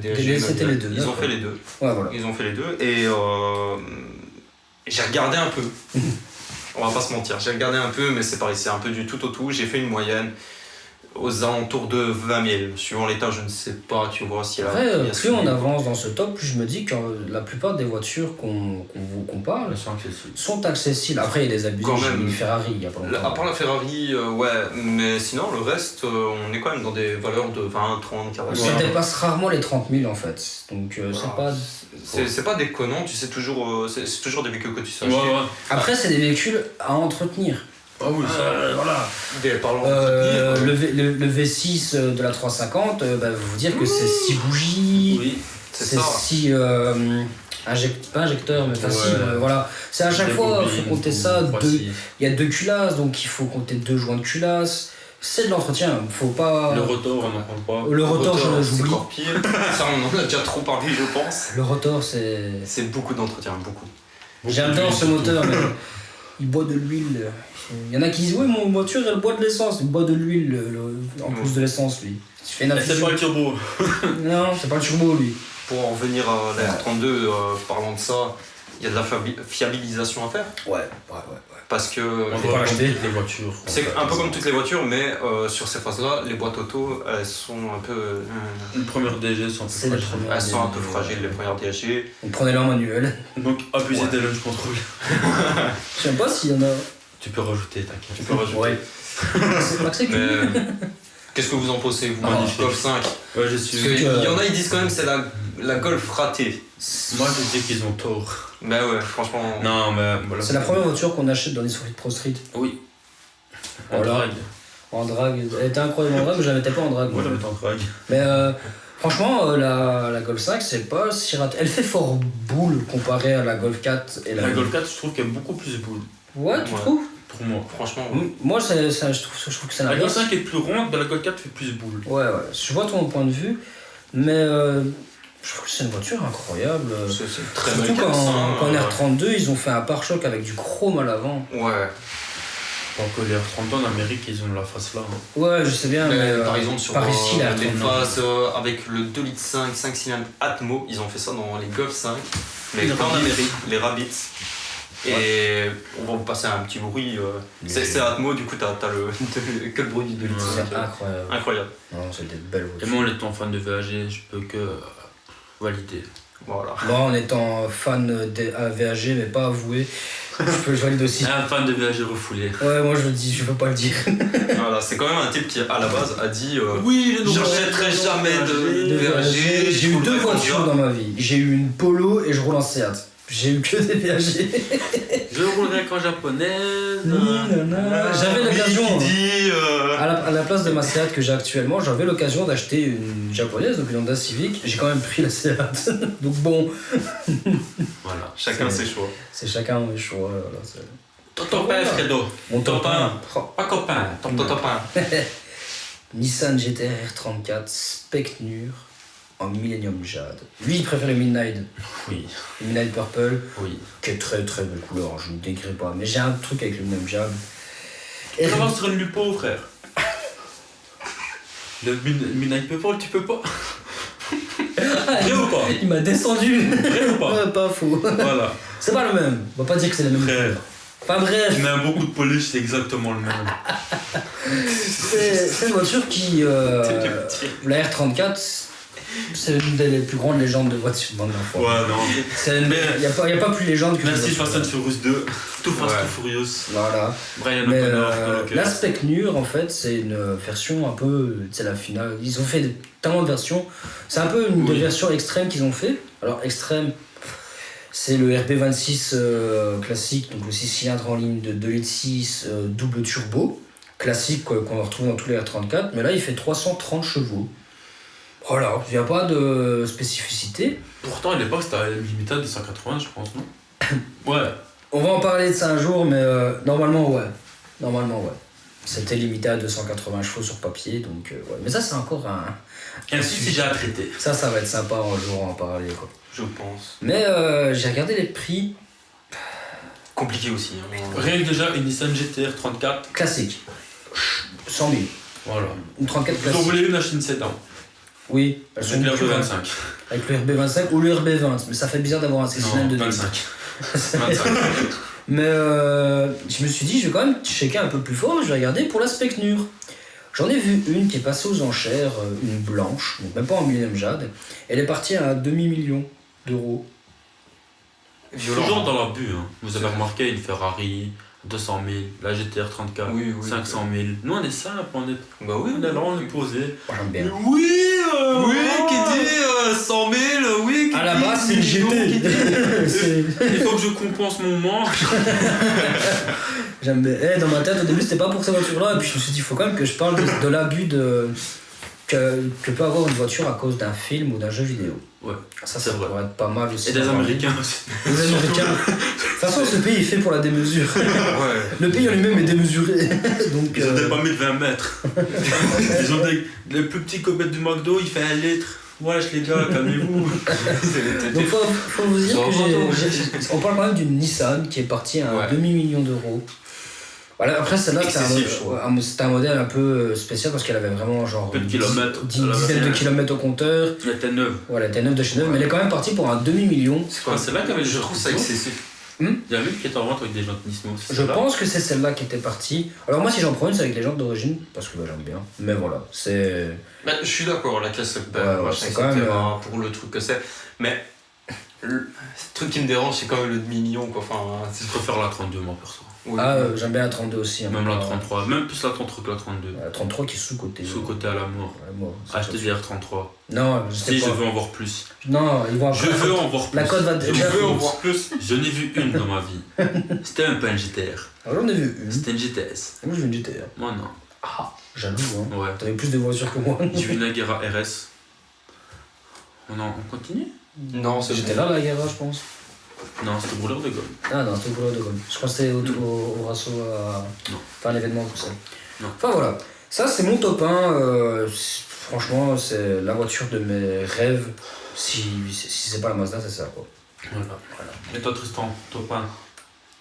DG, c'était les deux. Ils ont fait les deux. Ouais, voilà. Ils ont fait les deux et j'ai regardé un peu. On va pas se mentir, j'ai regardé un peu, mais c'est pareil, c'est un peu du tout au tout. J'ai fait une moyenne. aux alentours de 20 000. Suivant l'état, je ne sais pas, tu vois, si Après, plus on avance dans ce top, plus je me dis que la plupart des voitures qu'on parle sont accessibles. Après, il y a des abus, j'ai mis une Ferrari il y a pas longtemps. À part la Ferrari, ouais, mais sinon, le reste, on est quand même dans des valeurs de 20, 30, 40 000. Ça dépasse rarement les 30 000 en fait. Donc, c'est pas déconnant, tu sais toujours, c'est toujours des véhicules que tu sais acheter. Après, c'est des véhicules à entretenir. Ah oui, ça, voilà. Le V6 de la 350, vous dire que c'est 6 bougies, oui, c'est 6 pas injecteurs, mais facile, voilà. C'est à chaque fois, il faut compter ça. Il y a 2 culasses, donc il faut compter 2 joints de culasse. C'est de l'entretien, faut pas. Le rotor, on n'en parle pas. Le rotor, j'oublie. C'est encore pire. Ça, on en a déjà trop parlé, je pense. Le rotor, c'est. C'est beaucoup d'entretien, beaucoup. J'adore ce moteur, mais il boit de l'huile. Il y en a qui disent oui, mon voiture elle boit de l'essence, il boit de l'huile en plus de l'essence lui. C'est pas le turbo. Non, c'est pas le turbo lui. Pour en revenir à la R32, parlant de ça, il y a de la fiabilisation à faire. Ouais. Parce que on peut pas acheter toutes les voitures. C'est un peu comme toutes les voitures, mais sur ces phases-là, les boîtes auto, elles sont un peu. Les premières DG sont un peu fragiles. Elles sont un peu fragiles, les premières DG. On prenait leur manuel. Donc abusez des launch control. Je sais pas s'il y en a. Tu peux rajouter, t'inquiète. Tu peux rajouter. Ouais. C'est pas que c'est cool. Qu'est-ce que vous en pensez, vous, Golf 5? Ouais, je suis. Il y en a, ils disent quand même que c'est la Golf ratée. Moi, je dis qu'ils ont tort. Bah ouais, franchement. Non, mais voilà. C'est la première voiture qu'on achète dans les soirées de Pro Street. Oui. En drague. En drague. Elle était incroyable en drague, mais je la mettais pas en drague. Moi, je la mettais en drague. Mais franchement, la Golf 5, c'est pas si raté. Elle fait fort boule comparée à la Golf 4. Et la Golf 4, je trouve qu'elle est beaucoup plus boule. Ouais, tu trouves? Pour moi. Franchement, moi, je trouve que c'est la Golf 5 est plus ronde, mais la Golf 4 fait plus boule. Ouais. Je vois ton point de vue, mais je trouve que c'est une voiture incroyable. C'est très surtout quand R32, ils ont fait un pare-choc avec du chrome à l'avant. Ouais. Alors que les R32 en Amérique, ils ont la face là. Hein. Ouais, je sais bien, mais par exemple, sur ici, les phases avec le 2,5 litres 5 cylindres Atmo, ils ont fait ça dans les Golf 5, mais pas en Amérique, les Rabbits. Et on va vous passer un petit bruit. C'est Atmo, du coup, t'as que le bruit du 2,5 litres. C'est incroyable. Non, c'est des belles voitures. Et moi, en étant fan de VAG, je peux que valider. Voilà. Moi, en étant fan de VAG, mais pas avoué, je valide aussi. Un fan de VAG refoulé. Ouais, moi je le dis, je peux pas le dire. Voilà, c'est quand même un type qui, à la base, a dit oui, je n'achèterai jamais de VAG. J'ai eu 2 voitures dans ma vie. J'ai eu une Polo et je roule en Seat. J'ai eu que des VAG. Je roulerai qu'en japonaise. J'avais l'occasion. À la place de ma Seat que j'ai actuellement, j'avais l'occasion d'acheter une japonaise, donc une Honda Civic. J'ai quand même pris la Seat. Donc bon. Voilà, chacun ses choix. C'est chacun mes choix. Ton copain, Fredo. Mon copain. Pas copain, ton copain. Nissan GT-R R34 Specnur en Millennium Jade. Lui, il préfère le Midnight. Oui. Le Midnight Purple. Oui. Qui est très très belle couleur, je ne décris pas. Mais j'ai un truc avec le Millennium Jade. Et ça va sur une Lupo, frère. Le Midnight Purple, tu peux pas. Vrai ou pas? Il m'a descendu. Vrai ou pas? Pas faux. Voilà. C'est pas le même. On va pas dire que c'est le même. Frère. Enfin bref. Mais beaucoup de polish, c'est exactement le même. C'est une voiture qui. La R34. C'est une des plus grandes légendes de voiture dans l'enfant. Ouais, non. Il n'y a pas plus légende que. Merci Fast and Furious 2. Tout Fast and Furious. Voilà. Brian mais O'Connor. la Specnur, en fait, c'est une version un peu. C'est la finale. Ils ont fait tellement de versions. C'est un peu une des versions extrêmes qu'ils ont fait. Alors, extrême, c'est le RB26 classique, donc le 6 cylindres en ligne de 2,6 litres double turbo. Classique qu'on retrouve dans tous les R34. Mais là, il fait 330 chevaux. Voilà, il n'y a pas de spécificité. Pourtant, à l'époque, c'était une limitade de 180, je pense, non? Ouais. On va en parler de ça un jour, mais normalement, ouais. C'était limité à 280 chevaux sur papier, donc ouais. Mais ça, c'est encore un sujet à traiter. Ça va être sympa un jour en parler, quoi. Je pense. Mais j'ai regardé les prix. Compliqué aussi. Hein. Rien que déjà, une Nissan GT-R 34. Classique. 100 000. Voilà. Une 34 classique. Vous en voulez une acheter une 7 ans? Oui, elles sont avec le RB25. Avec le RB25 ou le RB20, mais ça fait bizarre d'avoir un 6 cylindres de 25. Mais je me suis dit, je vais quand même checker un peu plus fort, je vais regarder pour la Specnur. J'en ai vu une qui est passée aux enchères, une blanche, donc même pas en Millennium Jade. Elle est partie à 2 500 000 €. Toujours dans l'abus, hein. Vous avez remarqué une Ferrari, 200 000, la GTR 34, 500 000. Nous on est simple, on est. Bah oui, on est là, on est posé. Moi j'aime bien. Oui, qui dit 100 000, oui, qui à la base, c'est une GT. Il faut que je compense mon manque. J'aime bien. Dans ma tête, au début, c'était pas pour cette voiture-là, et puis je me suis dit, il faut quand même que je parle de l'abus que peut avoir une voiture à cause d'un film ou d'un jeu vidéo. Ouais, ça pourrait être pas mal aussi. Et des Américains aussi. Les Américains. De toute façon, ce pays est fait pour la démesure. Ouais. Le pays en lui-même est démesuré. Donc, ils ont des permis de 20 mètres. Ils ont les plus petits copettes du McDo, il fait 1 litre. Wesh les gars, calmez-vous. Donc faut vous dire que on parle quand même d'une Nissan qui est partie à 2 millions d'euros. Voilà, après celle-là c'était un modèle un peu spécial parce qu'elle avait vraiment genre une dizaine de kilomètres au compteur. Elle était neuve. Voilà, elle était neuve de chez neuve, mais elle est quand même partie pour un demi-million. C'est quoi celle-là qui avait Je trouve ça excessif. Il y a une qui était en vente avec des jantes Nismo. Je pense que c'est celle-là qui était partie. Alors moi si j'en prends une c'est avec les jantes d'origine parce que j'aime bien. Mais voilà, c'est... je suis d'accord, la classe c'est quand même pour le truc que c'est. Mais le truc qui me dérange c'est quand même le demi-million quoi. Enfin, je préfère la 32 moi perso. Oui. J'aime bien la 32 aussi. Même la 33, même plus la 33 que la 32. La 33 qui est sous-côté. Sous-côté à la mort. Acheter des R33. Non, je veux en voir plus. Non, ils vont je veux en voir plus. La cote va je veux en voir plus. Je n'ai vu une dans ma vie. C'était même pas une GTR. J'en ai vu une. C'était une GTS. Moi j'ai vu une GTR. Moi non. Ah, jaloux hein. Ouais. T'avais plus de voitures que moi. J'ai vu une Agera RS. On continue? Non, j'étais là la Agera je pense. Non, c'était brûleur de gomme. Ah non, c'était brûleur de gomme. Je crois que c'était au Rasso à l'événement tout ça. Non. Enfin voilà. Ça c'est mon top 1. Franchement, c'est la voiture de mes rêves. Si c'est pas la Mazda, c'est ça quoi. Voilà. Et toi Tristan, top 1?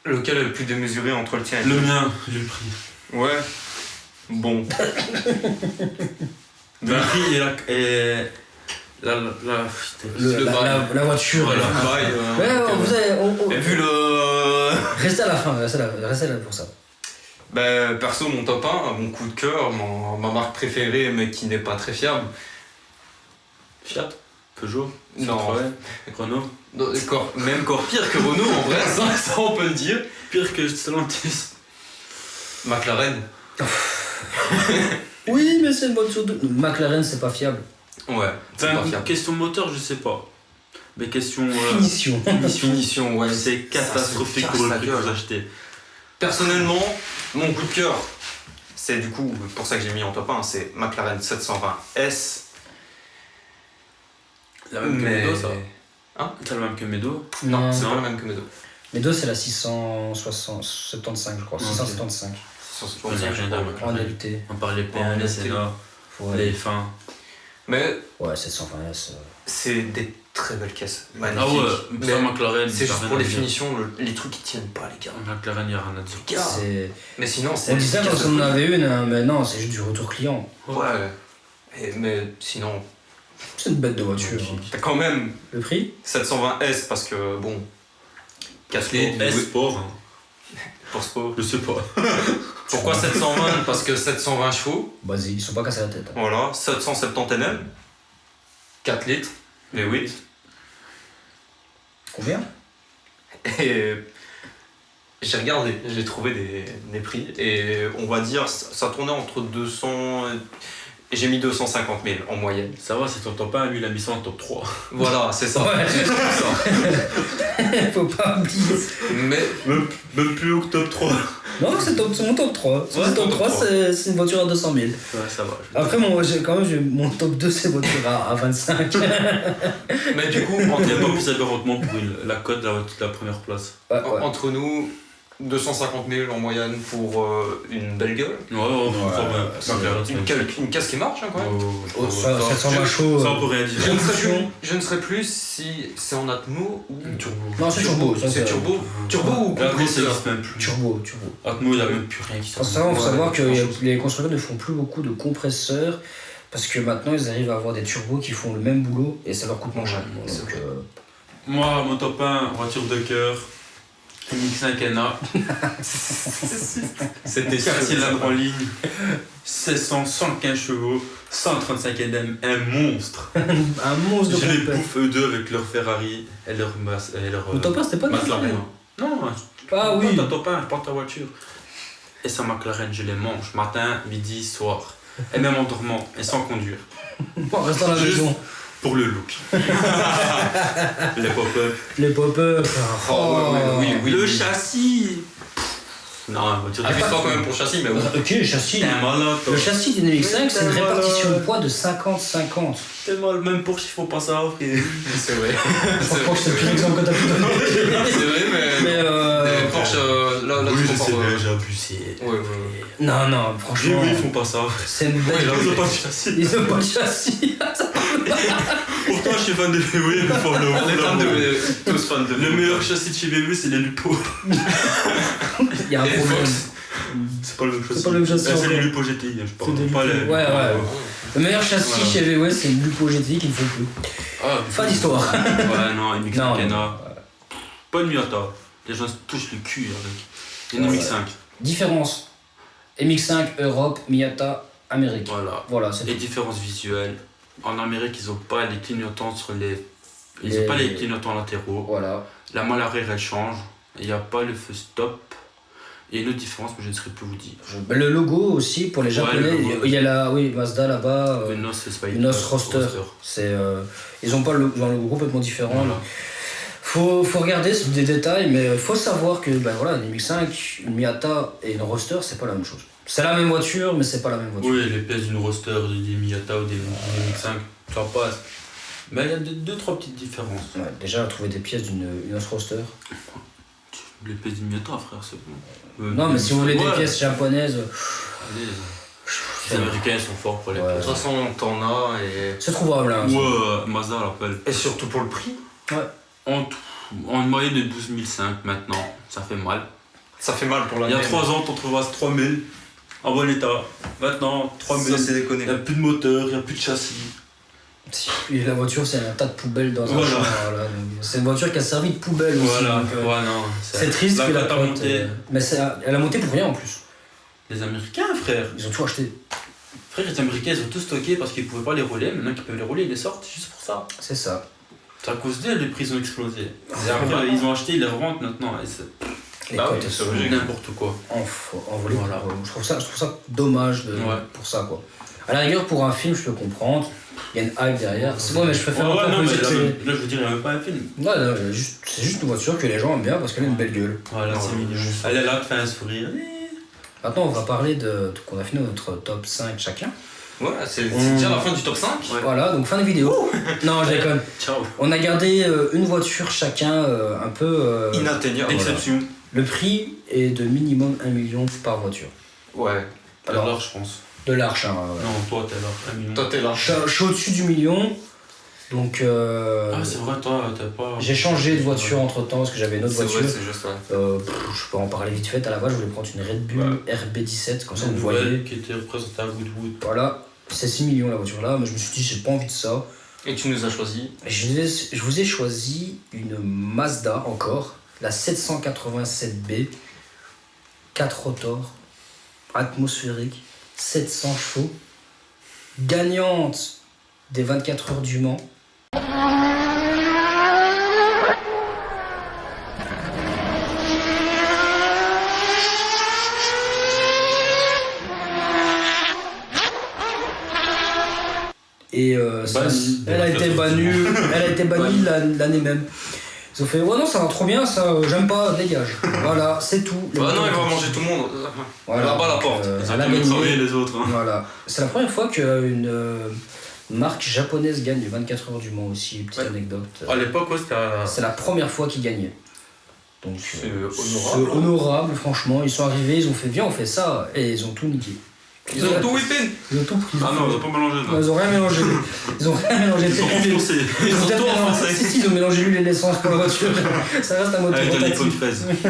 Lequel est le plus démesuré entre le tien et le mien, j'ai le prix. Ouais. Bon. Le prix et la voiture. Vous avez... vu le... Restez à la fin, restez là pour ça. Perso, mon top 1, mon coup de cœur, ma marque préférée, mais qui n'est pas très fiable. Fiat? Peugeot? Non. Renault? Même encore pire que Renault, en vrai, ça on peut le dire. Pire que Stellantis. McLaren. Oui, mais c'est une voiture de... McLaren, c'est pas fiable. Ouais, c'est pas fiable. Question moteur, je sais pas. Mais question... Finition, ouais. C'est catastrophique pour le prix que vous achetez. Personnellement, mon coup de cœur, c'est du coup, pour ça que j'ai mis en top 1, c'est McLaren 720S. La même que Medo, ça? Hein? C'est la même que Medo? Non, c'est pas la même que Medo. Medo, c'est la 675, je crois. 675. On parlait P1, les Sénat, les F1. Mais... Ouais, 720S. C'est des très belles caisses. Magnifiques. Ah ouais, ça, McLaren. C'est juste pour les finitions, les trucs qui tiennent pas, les gars. McLaren, il n'y a rien à dire. Mais sinon, c'est... On disait quand on en avait une, hein, mais non, c'est juste du retour client. Ouais. Mais sinon... C'est une bête de voiture. T'as quand même... Le prix 720S, parce que, bon... 4 litres... S Sport. Pour sport. Je sais pas. Pourquoi 720? Parce que 720 chevaux. Bah, ils sont pas cassés la tête. Hein. Voilà, 770 Nm. 4 litres. V8. Combien? Et j'ai regardé, j'ai trouvé des prix. Et on va dire, ça tournait entre 200... Et j'ai mis 250 000 en moyenne. Ça va, c'est ton top 1, lui il a mis ça en top 3. Voilà, c'est ça. Ouais. Faut pas oublier. Mais même plus haut que top 3. Non, c'est mon top 3. Mon top 3, c'est une voiture à 200 000. Ouais, ça va. Après, mon top 2, c'est une voiture à 25. Mais du coup, il n'y a pas plus aberrantement pour la cote de la première place. Ouais. Entre nous, 250 000 en moyenne pour une belle gueule. Une caisse qui marche, hein, quand même. 720 chauds. Ça, on peut rien dire. Je ne sais plus si c'est en Atmo ou... Turbo. Non, c'est turbo. C'est turbo. Turbo ou compresseur? Turbo. Atmo, il n'y a même plus rien qui sort. Il faut savoir que les constructeurs ne font plus beaucoup de compresseurs parce que maintenant, ils arrivent à avoir des turbos qui font le même boulot et ça leur coûte moins cher. Moi, mon top 1, voiture de cœur. MX5 NA. C'était 4 cylindres en ligne, 115 chevaux, 135 Nm, un monstre. Un monstre de Je les compète. bouffe eux deux avec leur Ferrari et leur Le top 1, c'était pas de McLaren. Non, Ah oui. Pas ta top 1, je porte ta voiture. Et sa McLaren, je les mange matin, midi, soir. Et même en dormant, et sans conduire. En restant à la Juste maison. pour le look. Les pop-up. Les pop-up. Oh, oui. Le châssis. Non, la voiture. Ah, pas quand même pour châssis, mais oui. Ok, le châssis. T'es un malade, toi. Le châssis d'une MX5, c'est une T'es répartition de malade. poids de 50-50. T'es mal, même Porsche, il faut pas ça, frère. C'est vrai. Franchement, c'est le pire exemple que t'as pu donner. C'est vrai, mais. Mais Porsche, là, Oui, tu je compares, sais, ouais. j'ai abusé. Ouais. non, Oui, franchement. ils font pas ça. C'est une belle. Ils ont pas de châssis. Ils ont pas de châssis. Pourtant, je suis fan de BMW, mais pour le On est fans de. Tous fans de. Le meilleur châssis de chez BMW, c'est les Lupo. Il y a un Et problème. Fox. C'est pas le même châssis. pas le même châssis C'est les encore. Lupo GTI, je C'est parle. des Pas les. Lupo. Ouais. Le meilleur châssis Voilà. chez VW, c'est une Lupo GTI qui ne faut plus. Ah, Fin d'histoire. Ouais, non, MX5 Non, NA. Pas une Miata. Les gens se touchent le cul avec. Une MX5. Différence. MX5, Europe, Miata, Amérique. Voilà. Voilà, c'est Les tout. différences visuelles. En Amérique, ils ont pas les clignotants sur les. Ils Les- ont pas les clignotants latéraux. Voilà. La malle arrière, elle change. Il n'y a pas le feu stop. Il y a une autre différence, mais je ne saurais plus vous dire. Le logo aussi, pour les Japonais, le logo. il y a la Mazda là-bas. Le NOS Spider. Une NOS Roadster. C'est, ils ont pas le logo complètement différent. Voilà. Faut regarder c'est des détails, mais faut savoir que ben voilà, une MX5, une Miata et une Roadster, c'est pas la même chose. C'est la même voiture, mais c'est pas la même voiture. Oui, les pièces d'une Roadster, des Miata ou des MX5, ça passe. Mais il y a deux, trois petites différences. Ouais, déjà, trouver des pièces d'une NOS Roadster. Les pièces d'une Miata, frère, c'est bon. Non, mais si vous voulez des Ouais. pièces japonaises, Allez, les Américains, ils sont forts pour les Ouais. De pièces. toute façon, t'en as et. c'est trouvable. Hein, ça. Ouais, Mazda l'appelle. Et surtout pour le prix. En moyenne de 12 500 maintenant, ça fait mal. Ça fait mal pour la Il y a mienne. 3 ans, t'en trouvais 3000 en bon état. Maintenant, 3000. Ça, c'est Il déconné. n'y a plus de moteur, il n'y a plus de châssis. Et la voiture, c'est un tas de poubelles dans un Voilà. champ. Voilà. Donc, c'est une voiture qui a servi de poubelle aussi. Voilà, donc, ouais, non. c'est triste la que la cote a cote, monté. mais elle a monté pour rien en plus. Les Américains, frère. Ils ont tout acheté. Frère, les Américains, ils ont tout stocké parce qu'ils pouvaient pas les rouler. Maintenant qu'ils peuvent les rouler, ils les sortent juste pour ça. C'est ça. C'est à cause d'eux, les prix ont explosé. Les Américains, ils ont acheté, ils les revendent maintenant. Et c'est Les Bah cotes, oui, elles c'est sont logique. n'importe quoi. envolées. Voilà. Je trouve ça dommage Ouais. pour ça, quoi. À la rigueur, pour un film, je peux comprendre. Il y a une hype derrière. C'est bon, mais je préfère Ouais, un peu non, mais que là, c'est- là, je veux dire, il n'y a même pas un film. Non, c'est juste une voiture que les gens aiment bien parce qu'elle a une belle gueule. Voilà, Non, c'est ouais, mignon. juste. Elle est là, te fait un sourire. Maintenant, on va parler qu'on a fini notre top 5 chacun. Ouais, c'est déjà la fin du top 5. Ouais. Voilà, donc fin de vidéo. Non, je déconne. Ciao. On a gardé une voiture chacun un peu. Inatteignable. Exception. Le prix est de minimum 1 million par voiture. Ouais. Alors, je pense. De l'arche, hein. Ouais. Non, toi, t'es là. 1 million. Toi, t'es là. Je suis au-dessus du million. Donc. Ah, c'est vrai, toi, t'as pas. J'ai changé de voiture entre temps parce que j'avais une autre C'est voiture. vrai, c'est juste ça. Je peux en parler vite fait. À la base, je voulais prendre une Red Bull RB17, comme ça vous voyez. Nouvelle qui était représentée à Woodwood. Voilà, c'est 6 millions la voiture là, mais je me suis dit, j'ai pas envie de ça. Et tu nous as choisi. Je vous ai choisi une Mazda encore, la 787B, 4 rotors, atmosphérique, 700 chevaux, gagnante des 24 heures du Mans. Et Bannie. elle a été bannie l'année même. Ils ont fait, ouais non, ça va trop bien, ça, j'aime pas, dégage. Voilà, c'est tout. Bah non, il va manger tout le monde. Voilà, Là-bas, la donc, porte. Ils ont elle a bien gagné. travaillé les autres. Hein. Voilà. C'est la première fois qu'une marque japonaise gagne les 24 heures du Mans aussi, petite Ouais. anecdote. À l'époque, ouais, c'était. C'est la première fois qu'ils gagnaient. Donc C'est c'est honorable. honorable, franchement. Ils sont arrivés, ils ont fait, viens, on fait ça, et ils ont tout niqué. Ils ont tout whippé. Ils ont tout pris. Ah non, on a pas mélangé. Non, ils ont rien mélangé. Ils ont rien mélangé. Ils ont enfoncé. Ils ont tout peut-être enfoncé. mélangé. Si, ils ont mélangé l'huile et l'essence pour la voiture. Ça reste un moteur Avec de l'iPhone rotatif. 13.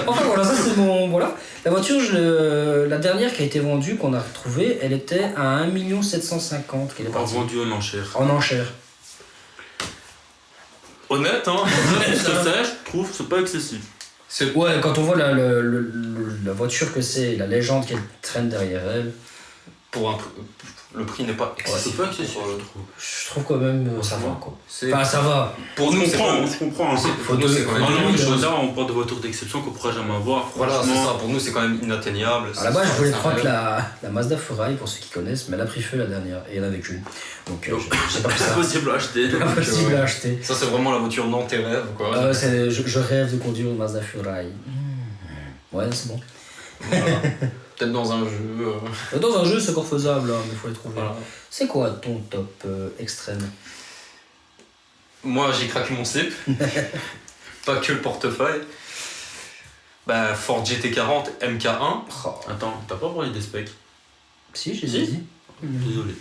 Enfin voilà, ça c'est mon. Voilà. La voiture, la dernière qui a été vendue, qu'on a retrouvée, elle était à 1 750 000 qu'elle est Pas partie. vendu en enchère. En enchère. Honnête, hein. Je trouve c'est pas excessif. Ouais, quand on voit la voiture que c'est, la légende qu'elle traîne derrière elle. Le prix n'est pas excessif. C'est pas excessif, je trouve quand même ça va quoi. Enfin ça va. Pour nous, je comprends. Pour nous, c'est quand même on parle de voitures d'exception qu'on pourra jamais avoir. Voilà, c'est ça. Pour nous, c'est quand même inatteignable. À la base, je voulais prendre la Mazda Ferrari pour ceux qui connaissent, mais elle a pris feu la dernière et il n'y en avait qu'une. Donc j'ai pas pris ça. Impossible à acheter. Impossible à acheter. Ça, c'est vraiment la voiture dans tes rêves quoi. Je rêve de conduire une Mazda Ferrari. Ouais, c'est bon. Voilà. Peut-être dans un jeu. Dans un jeu, c'est encore faisable, hein, mais il faut les trouver. Voilà. C'est quoi ton top extrême? Moi, j'ai craqué mon slip. Pas que le portefeuille. Bah, Ford GT40 MK1. Oh. Attends, t'as pas parlé des specs? Si, j'ai dit. Désolé.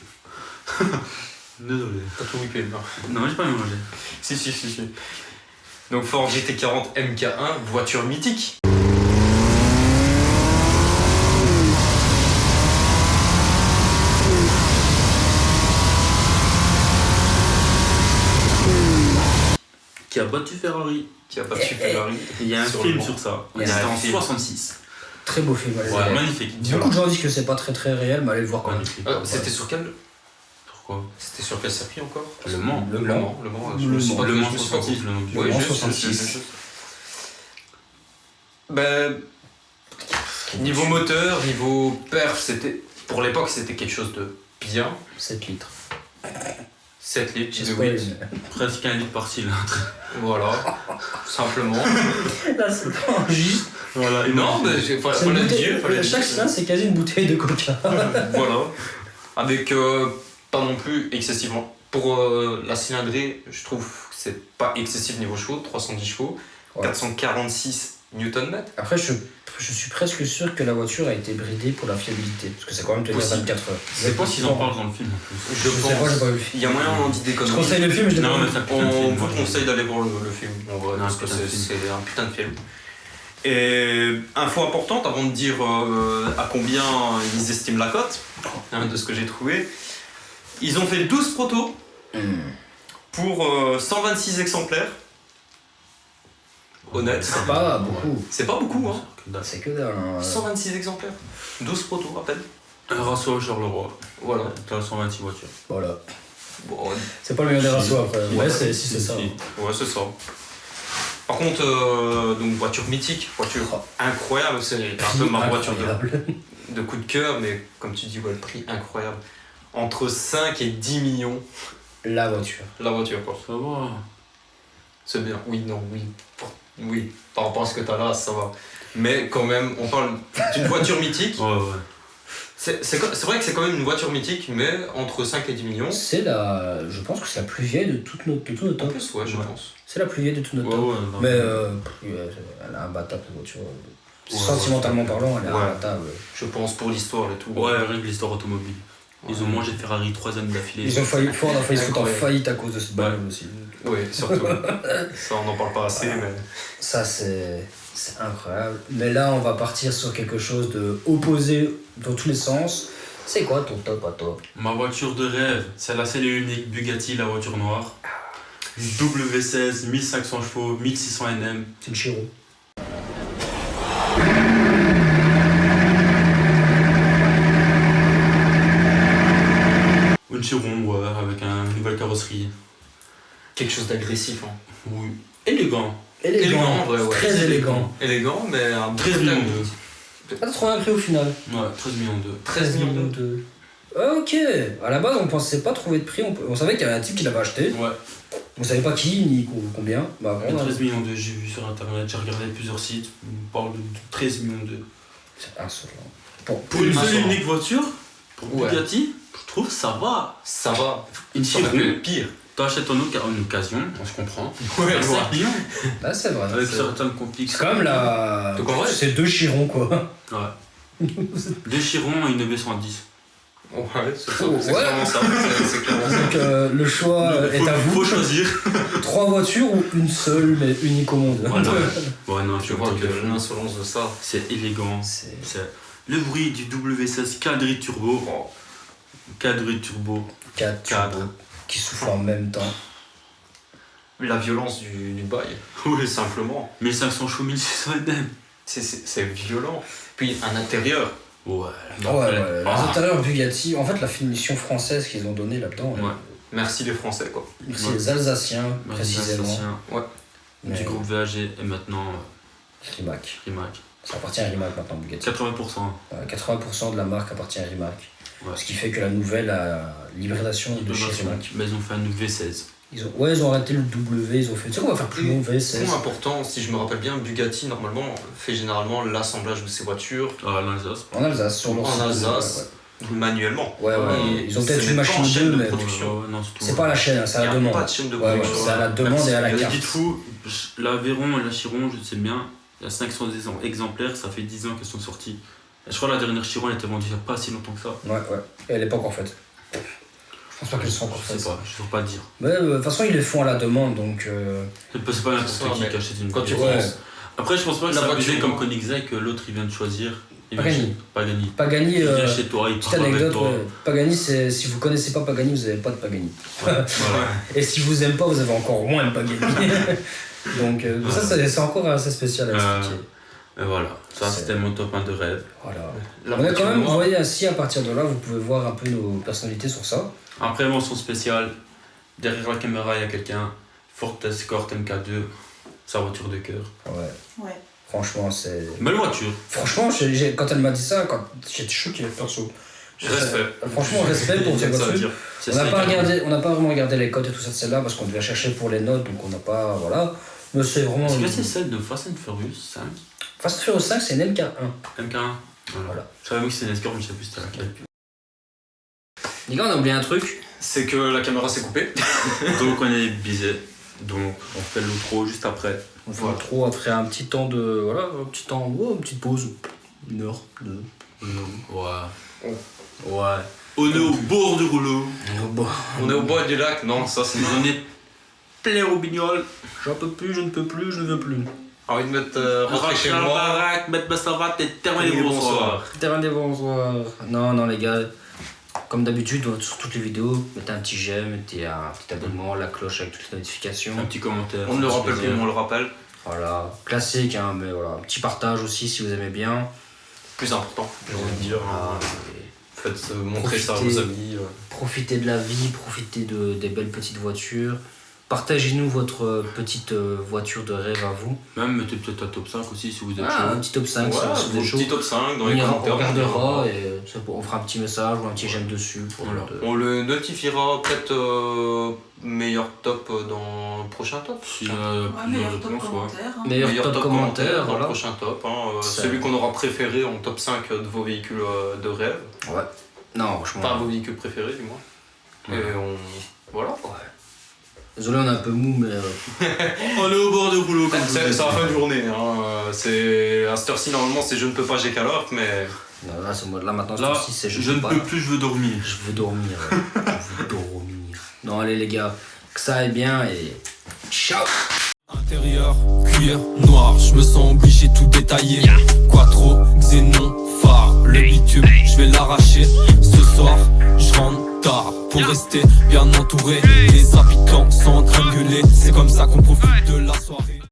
Désolé. T'as tout whippé, là. Non, j'ai pas mélangé. Si. Donc, Ford GT40 MK1, voiture mythique. Qui a battu Ferrari. Il y a un film sur ça. C'était en 66. Très beau film. Ouais, magnifique. Beaucoup de gens disent que c'est pas très très réel, mais allez le voir quand même. C'était sur quel... Pourquoi? C'était sur quel circuit encore? Le Mans. Le Mans. Le Mans 66, le nom du Oui, Mans juste 66. Ben, niveau moteur, niveau perf, c'était... Pour l'époque, c'était quelque chose de bien. 7 litres. 7 litres, J'ai spoilé. Presque 1 litre par cylindre. Voilà, simplement. Là, c'est pas juste. Voilà, Non, mais fallait le dire. Chaque cylindre, c'est quasi une bouteille de coca. Voilà. Avec pas non plus excessivement. Pour la cylindrée, je trouve que c'est pas excessif niveau chevaux, 310 chevaux, ouais. 446 Nm. Après, je suis presque sûr que la voiture a été bridée pour la fiabilité. Parce que c'est quand même tenir 24 heures. Je sais pas s'ils en parlent dans le film en plus. Je pense. Sais pas, j'ai pas vu le film. Il y a moyen d'en dire des conneries. Je conseille le film, je l'ai pas vu. On vous conseille d'aller voir le film, en vrai, parce que c'est un putain de film. Et info importante avant de dire à combien ils estiment la cote, de ce que j'ai trouvé. Ils ont fait 12 protos pour 126 exemplaires. Honnête. C'est pas beaucoup. C'est pas beaucoup, hein. C'est que dalle. 126 exemplaires. 12 protos à peine. Un ratio Charleroi. Voilà. T'as 126 voitures. Voilà. Bon, c'est pas le meilleur des ratios après. Ouais, c'est ça. Ouais, c'est ça. Par contre, donc voiture mythique, voiture incroyable, c'est un peu ma voiture de coup de cœur, mais comme tu dis, ouais, le prix incroyable. Entre 5 et 10 millions. La voiture. La voiture, quoi. Ça va. C'est bien. Oui, non, oui. Oui, par rapport à ce que t'as là, ça va. Mais quand même, on parle d'une voiture mythique. Ouais. C'est vrai que c'est quand même une voiture mythique, mais entre 5 et 10 millions. Je pense que c'est la plus vieille de tous nos tops. En plus, ouais, je pense. C'est la plus vieille de tous nos tops. Ouais, mais elle a un battable de voiture. Sentimentalement parlant, elle est imbattable. Je pense pour l'histoire et tout. Ouais, rien que l'histoire automobile. Ils ont mangé Ferrari 3 années d'affilée. Ford a failli se foutre en faillite à cause de cette bagnole aussi. Oui, surtout. Ça, on n'en parle pas assez, mais... Ça, c'est incroyable. Mais là, on va partir sur quelque chose de opposé dans tous les sens. C'est quoi ton top à toi? Ma voiture de rêve, c'est la seule et unique Bugatti, la voiture noire. W16, 1500 chevaux, 1600 Nm. C'est une Chiron. Une Chiron, ouais, avec une nouvelle carrosserie. Quelque chose d'agressif, hein. Oui. Élégant, en vrai, ouais. Très élégant. Élégant, mais un 13 millions de. Pas trop un prix au final. Ouais, 13 millions de. 13 millions de. Ok. À la base, on pensait pas trouver de prix. On savait qu'il y avait un type qui l'avait acheté. Ouais. On savait pas qui ni combien. Bah, bon, 13 millions de, j'ai vu sur internet, j'ai regardé plusieurs sites, on parle de 13 millions de. C'est insolent. Pour une seule unique voiture, pour Bugatti, je trouve ça va. Ça va. Une Chiron. Pire. T'achètes en occasion, on se comprend. Ouais, 5 millions. Là, c'est vrai. Avec certaines compliques. C'est quand même la. Donc en vrai, c'est 2 Chirons quoi. Ouais. 2 Chirons et une 910. Ouais, c'est clairement ça. C'est clairement ça. Donc le choix est à vous. Faut choisir. 3 voitures ou une seule mais unique au monde. Voilà. Ouais, non, je vois que l'insolence de ça. C'est élégant. C'est le bruit du W16 quadri turbo. Oh. Quadri turbo. 4 qui soufflent en même temps. la violence du bail. Oui, simplement. 1500 chevaux, 1600 NM. C'est violent. Puis un intérieur. Ouais. Les intérieurs Bugatti, en fait, la finition française qu'ils ont donnée là-dedans. Ouais. Merci les Français, quoi. Merci les Alsaciens, précisément. Ouais. Du groupe VAG et maintenant Rimac. Rimac. Ça appartient à Rimac maintenant, Bugatti. 80%. 80% de la marque appartient à Rimac. Ouais. Ce qui fait que la nouvelle libération de chez Rimac. Mais ils ont fait un V16. Ils ont arrêté le W, ils ont fait. Tu sais qu'on va faire plus long V16. Point important, si je me rappelle bien, Bugatti normalement fait généralement l'assemblage de ses voitures. En Alsace. En Alsace, sur leur En Alsace. Manuellement. Ouais. Ils ont peut-être une machine de mais c'est pas à la chaîne, c'est à la demande. Pas de chaîne de production. C'est à la demande et à la carte. Dites-vous, l'Aveyron et la Chiron, je sais bien, il y a 500 exemplaires, ça fait 10 ans qu'elles sont sorties. Et je crois que la dernière Chiron elle était vendue il n'y a pas si longtemps que ça. Ouais. Et elle n'est pas encore faite. Je pense pas qu'elles sont encore faites. Je sais pas dire. Mais de toute façon, ils les font à la demande donc. C'est pas n'importe qui achète une voiture. Après, je pense pas que c'est abusé comme Koenigsegg que l'autre il vient de choisir. Pagani. Il vient chez toi, il petite anecdote, Pagani, c'est si vous connaissez pas Pagani, vous n'avez pas de Pagani. Voilà. Et si vous aimez pas, vous avez encore moins de Pagani. Donc ça c'est encore assez spécial à expliquer. Et voilà, ça c'était mon top 1 de rêve. Voilà. On a quand même, vous voyez ainsi, à partir de là, vous pouvez voir un peu nos personnalités sur ça. Après, mention spéciale, derrière la caméra, il y a quelqu'un, Ford Escort MK2, sa voiture de cœur. Ouais. Franchement, c'est. Belle voiture. Franchement, quand elle m'a dit ça, j'étais choqué, perso. Respect. Franchement, respect pour cette voiture. On n'a pas vraiment regardé les codes et tout ça de celle-là parce qu'on devait chercher pour les notes, donc on n'a pas. Voilà. Mais c'est vraiment. Est-ce que c'est celle de Fast and Furious 5 Fast and Furious 5, c'est une MK1. MK1 Voilà. Je savais que c'était une Escort, mais je sais plus c'était laquelle. Les gars, on a oublié un truc. C'est que la caméra s'est coupée. Donc on est bisé. Donc on fait l'outro juste après. On fait l'outro après un petit temps de. Voilà, une petite pause. 1 heure, 2. Ouais. On est au bord du rouleau. On est au bord du lac, non, ça c'est. On est plein au bignol. J'en peux plus, je ne peux plus, je ne veux plus. Envie de mettre rentrer chez moi. Baraque, mettre ma savate et terminer bonsoir. Terminer bonsoir. Non les gars. Comme d'habitude, sur toutes les vidéos, mettez un petit j'aime, mettez un petit abonnement, la cloche avec toutes les notifications. Un petit commentaire. On ne le rappelle plus, mais on le rappelle. Voilà, classique, hein, mais voilà, un petit partage aussi si vous aimez bien. Plus important, j'ai envie de dire. Faites montrer ça à vos amis. Profitez de la vie, profitez des belles petites voitures. Partagez-nous votre petite voiture de rêve à vous. Même mettez peut-être un top 5 aussi si vous êtes chaud. Un petit top 5 si vous êtes chaud. Petit top 5 dans les commentaires. On regardera et on fera un petit message ou un petit j'aime dessus. On le notifiera peut-être meilleur top dans le prochain top. Si meilleur top commentaire. Meilleur top commentaire dans le prochain top. Celui qu'on aura préféré en top 5 de vos véhicules de rêve. Ouais. Non, franchement. Pas vos véhicules préférés du moins. Et voilà. Ouais. Désolé, on est un peu mou, mais. On est au bord du rouleau comme c'est la fin de journée. C'est à cette heure-ci, normalement, c'est je ne peux pas, j'ai qu'à l'heure, mais. Non, là, c'est moi. Là, maintenant, là, c'est je ne peux plus, je veux dormir. Je veux dormir. Je veux dormir. Non, allez, les gars, que ça aille bien et. Ciao! Intérieur, cuir noir, je me sens obligé de tout détailler. Quattro, xénon, phare, le bitume, je vais l'arracher. Ce soir, je rentre tard pour rester bien entouré. Les habitants sont en train de gueuler, c'est comme ça qu'on profite de la soirée.